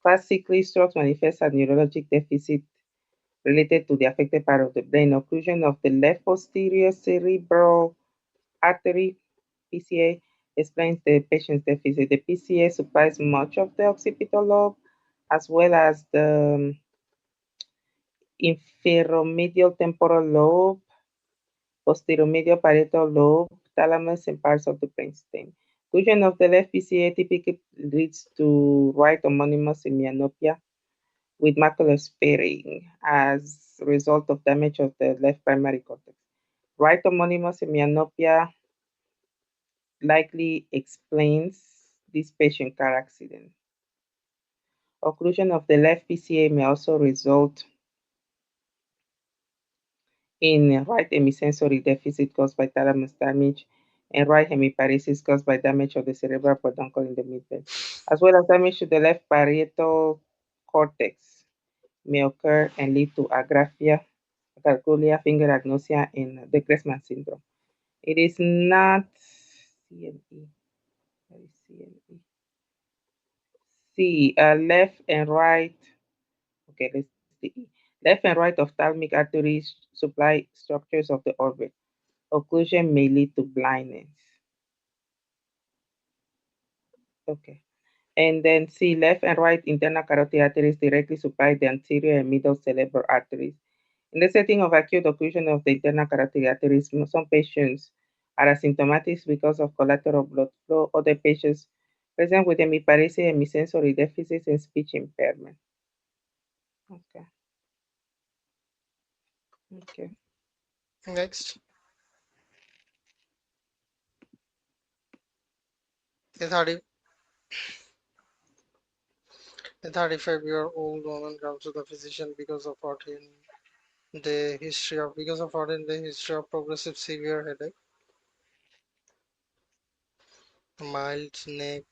Classically, strokes manifest as neurologic deficit related to the affected part of the brain. Occlusion of the left posterior cerebral artery, PCA, explains the patient's deficit. The PCA supplies much of the occipital lobe as well as the inferomedial temporal lobe, posteromedial parietal lobe, thalamus, and parts of the brainstem. Occlusion of the left PCA typically leads to right homonymous myopia with macular sparing as a result of damage of the left primary cortex. Right homonymous myopia likely explains this patient car accident. Occlusion of the left PCA may also result in right hemisensory deficit caused by thalamus damage and right hemiparesis caused by damage of the cerebral peduncle in the midbrain, as well as damage to the left parietal cortex may occur and lead to agraphia, gargulea, finger agnosia, and the Gressman syndrome. It is not CNE. What is CNE? C, left and right. Okay, let's see. Left and right ophthalmic arteries supply structures of the orbit. Occlusion may lead to blindness. Okay. And then C, left and right internal carotid arteries directly supply the anterior and middle cerebral arteries. In the setting of acute occlusion of the internal carotid arteries, some patients are asymptomatic because of collateral blood flow. Other patients present with hemiparesis, hemisensory deficits, and speech impairment. Okay. Okay. Next, a 30 a 35-year-old woman comes to the physician because of 14-day history of progressive severe headache, mild neck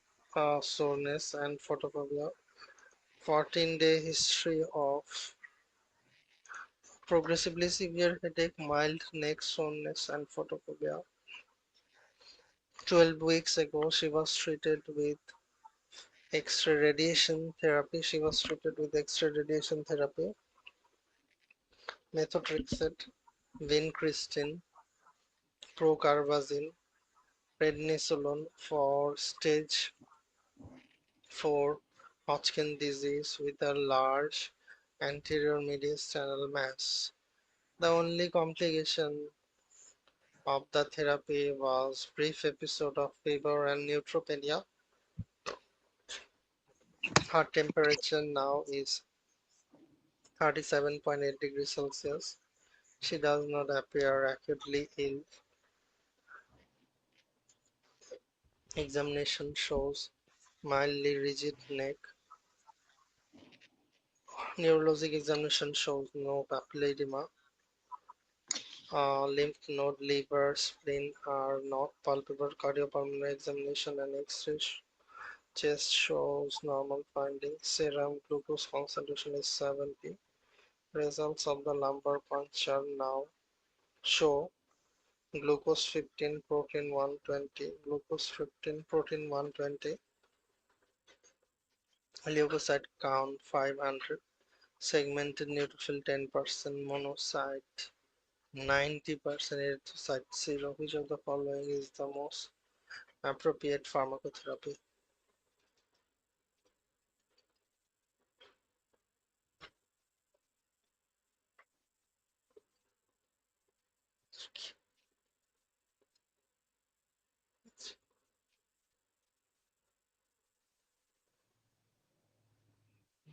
soreness, and photophobia. 14-day history of progressively severe headache, mild neck soreness, and photophobia. 12 weeks ago, she was treated with X-ray radiation therapy. She was treated with X-ray radiation therapy, methotrexate, vincristine, procarbazine, prednisolone for stage 4 Hodgkin disease with a large anterior mediastinal mass. The only complication of the therapy was brief episode of fever and neutropenia. Her temperature now is 37.8 degrees Celsius. She does not appear acutely ill. Examination shows mildly rigid neck. Neurologic examination shows no papilledema. Lymph node, liver, spleen are not palpable. Cardiopulmonary examination and X-ray chest shows normal findings. Serum glucose concentration is 70. Results of the lumbar puncture now show glucose 15, protein 120, glucose 15, protein 120, leukocyte count 500, segmented neutrophil 10%, monocyte 90%, erythrocyte 0. Which of the following is the most appropriate pharmacotherapy?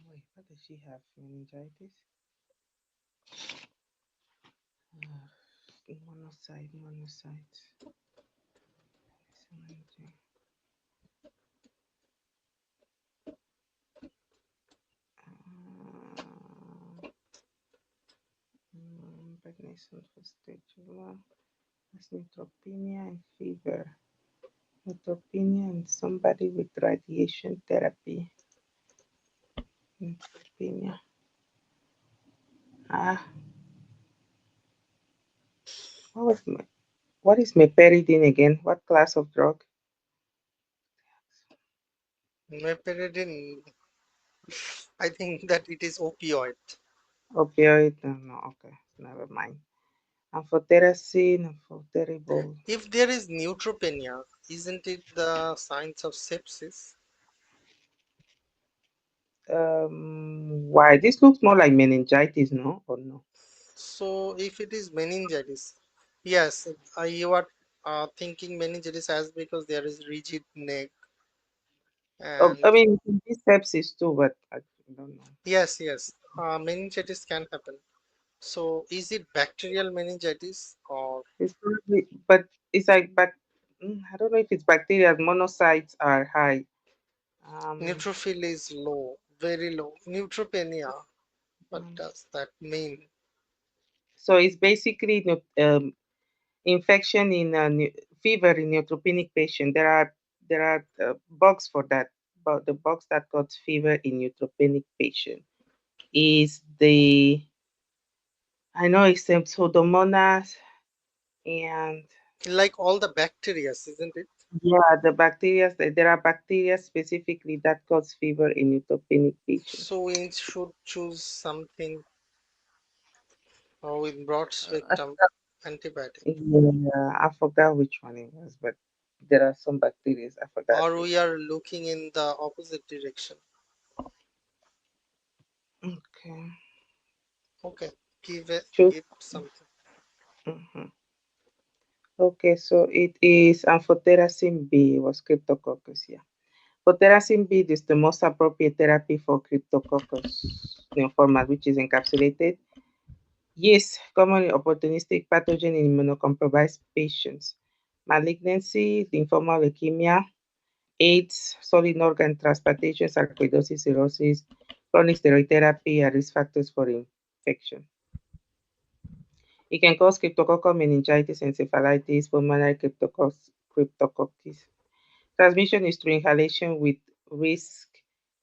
Wait, what does she have? Meningitis? Monocyte, monocyte. Prednisone for stage 1. That's neutropenia and fever. Neutropenia and somebody with radiation therapy. Neutropenia. Ah, what was my, what is meperidine again? What class of drug? Meperidine, I think that it is opioid. Opioid? No, no, okay, never mind. Amphotericin, amphotericol. If there is neutropenia, isn't it the signs of sepsis? Why? This looks more like meningitis, no? Or no? So if it is meningitis, yes, you are thinking meningitis as because there is rigid neck Oh, and I mean, it can be sepsis too, but I don't know. yes, yes, meningitis can happen. So is it bacterial meningitis or It's probably, but it's like, I don't know if it's bacteria. Monocytes are high. Um, neutrophil is low, very low? Neutropenia, what um, does that mean? so it's basically infection in fever in neutropenic patient. There are bugs for that. But the bugs that cause fever in neutropenic patient is the I know it's Pseudomonas and Like all the bacteria, isn't it? yeah, the bacteria. There are bacteria specifically that cause fever in neutropenic patient. So we should choose something with broad I spectrum forgot, antibiotic, yeah, I forgot which one it was, but there are some bacteria. I forgot or we which. are looking in the opposite direction. Okay, Okay, choose. give something. Mhm. Okay, so it is amphotericin B was Cryptococcus. Yeah, amphotericin B is the most appropriate therapy for Cryptococcus neoformal, which is encapsulated. Yes, commonly opportunistic pathogen in immunocompromised patients. Malignancy, lymphomal leukemia, AIDS, solid organ transplantation, sarcoidosis, cirrhosis, chronic steroid therapy are risk factors for infection. It can cause cryptococcal meningitis, encephalitis, pulmonary cryptococcus. Transmission is through inhalation with risk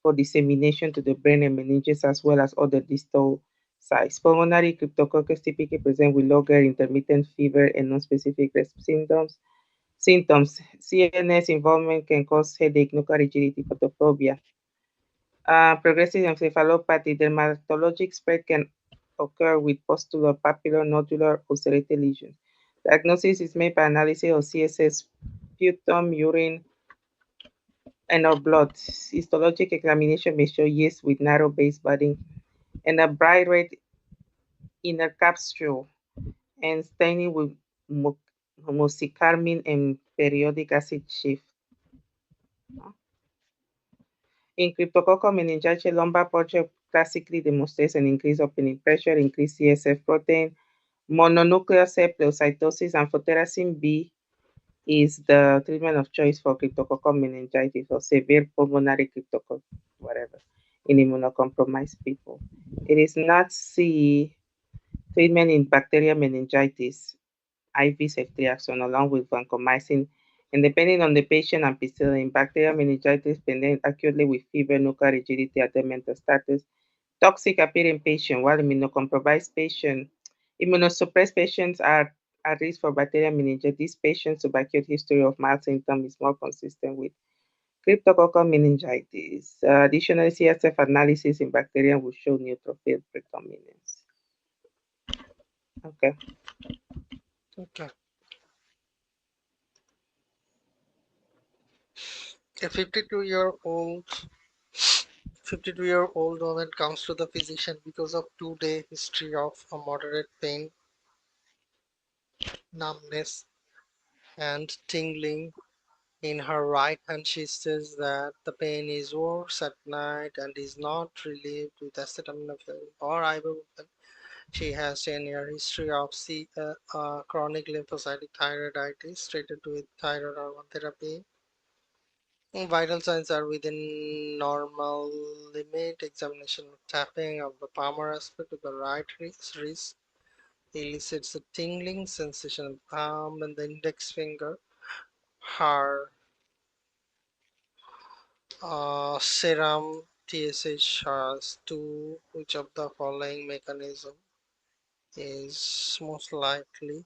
for dissemination to the brain and meninges as well as other distal sites. Pulmonary cryptococcus typically present with low-grade intermittent fever and non-specific symptoms. CNS involvement can cause headache, nuchal rigidity, photophobia. Progressive encephalopathy, dermatologic spread can occur with pustular, papular, nodular, ulcerated lesions. Diagnosis is made by analysis of CSF, sputum, urine, and or blood. Histologic examination may show yeast with narrow base budding and a bright red inner capsule and staining with homocycarmine and periodic acid shift. In cryptococcal meningitis, lumbar puncture classically demonstrates an increase opening pressure, increased CSF protein, mononuclear cell pleocytosis, and amphotericin B is the treatment of choice for cryptococcal meningitis or severe pulmonary cryptococcal, whatever, in immunocompromised people. It is not C treatment in bacterial meningitis, IV ceftriaxone, along with vancomycin, and depending on the patient and penicillin, bacterial meningitis present acutely with fever, nuchal rigidity, and mental status. Toxic appearing patient, while immunosuppressed patients are at risk for bacterial meningitis. These patients with acute history of mild symptoms is more consistent with cryptococcal meningitis. Additionally, CSF analysis in bacterium will show neutrophil predominance. Okay. Okay. A 52-year-old woman comes to the physician because of 2-day history of a moderate pain, numbness, and tingling in her right hand. She says that the pain is worse at night and is not relieved with acetaminophen or ibuprofen. She has 10-year history of chronic lymphocytic thyroiditis treated with thyroid hormone therapy. Vital signs are within normal limit. Examination of tapping of the palmar aspect of the right wrist elicits a tingling sensation in the thumb and the index finger. Her serum TSH has two. Which of the following mechanism is most likely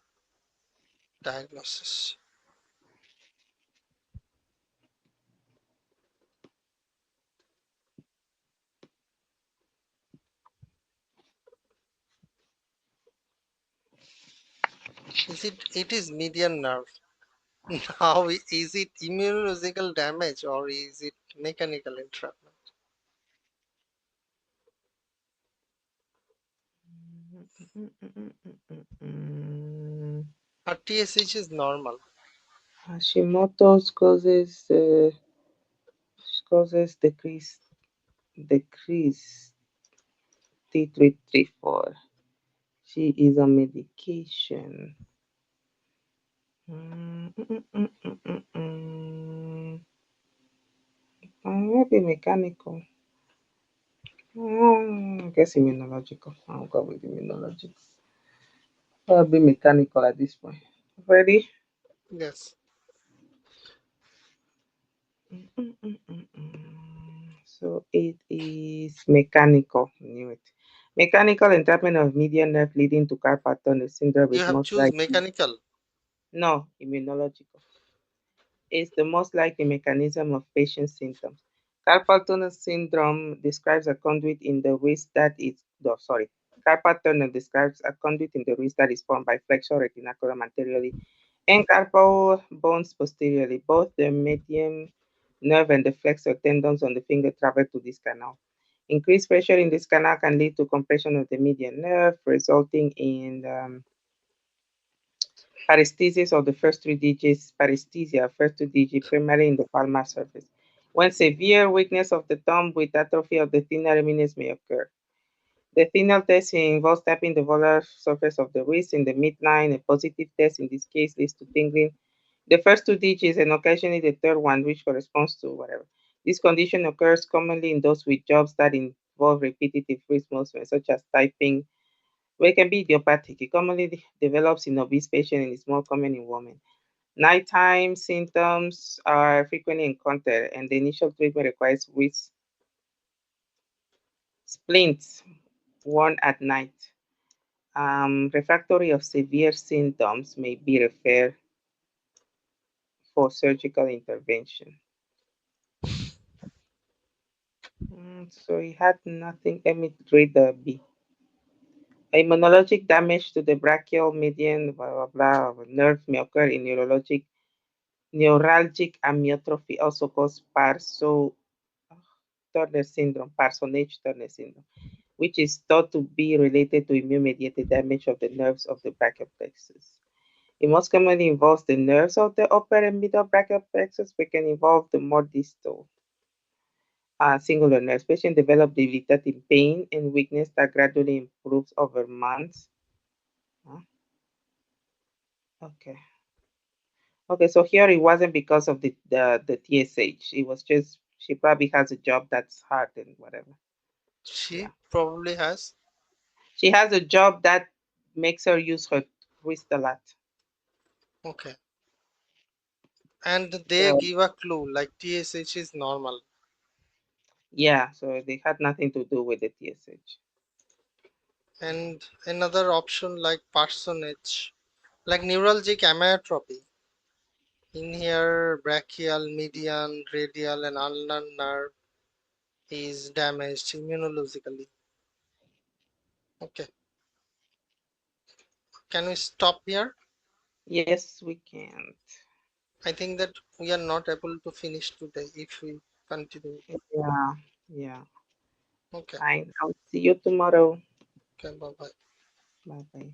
diagnosis? It is median nerve. Now, is it immunological damage or is it mechanical entrapment? Her TSH is normal. Hashimoto's causes decrease T334. She is on medication. Mm, mm, mm, mm, mm, mm. Maybe mechanical. I guess immunological. I'll go with immunological. I'll be mechanical at this point. Ready? Yes. So it is mechanical. Knew it. Mechanical entrapment of median nerve leading to carpal tunnel syndrome You is have most choose likely mechanical. no immunological. Is the most likely mechanism of patient symptoms. Carpal tunnel syndrome describes a conduit in the wrist that is, no, sorry. Carpal tunnel describes a conduit in the wrist that is formed by flexor retinaculum anteriorly and carpal bones posteriorly. Both the median nerve and the flexor tendons on the finger travel to this canal. Increased pressure in this canal can lead to compression of the median nerve, resulting in paresthesia of the first three digits, paresthesia, first two digits, primarily in the palmar surface. When severe weakness of the thumb with atrophy of the thenar eminence may occur. The thenar test involves tapping the volar surface of the wrist in the midline. A positive test in this case leads to tingling. The first two digits and occasionally the third one, which corresponds to whatever. This condition occurs commonly in those with jobs that involve repetitive wrist movements, such as typing, where it can be idiopathic. It commonly develops in obese patients and is more common in women. Nighttime symptoms are frequently encountered, and the initial treatment requires wrist splints worn at night. Refractory of severe symptoms may be referred for surgical intervention. So he had nothing. Let me read the B. Immunologic damage to the brachial median blah, blah, blah, nerve may occur in neuralgic amyotrophy, also called Parsonage-Turner syndrome, which is thought to be related to immune-mediated damage of the nerves of the brachial plexus. It most commonly involves the nerves of the upper and middle brachial plexus, but can involve the more distal singular nerves. Patients develop debilitating pain and weakness that gradually improves over months. Huh? Okay. Okay, so here it wasn't because of the TSH. It was just she probably has a job that's hard and whatever. Yeah. She probably has. She has a job that makes her use her wrist a lot. Okay. And they So give a clue like TSH is normal. yeah, so they had nothing to do with the TSH. And another option like parsonage, like neuralgic amyotrophy. In here, brachial, median, radial, and ulnar nerve is damaged immunologically. Okay, can we stop here? Yes, we can. I think that we are not able to finish today if we continue. Yeah, yeah. Okay, Fine. I'll see you tomorrow. okay, bye bye. Bye bye.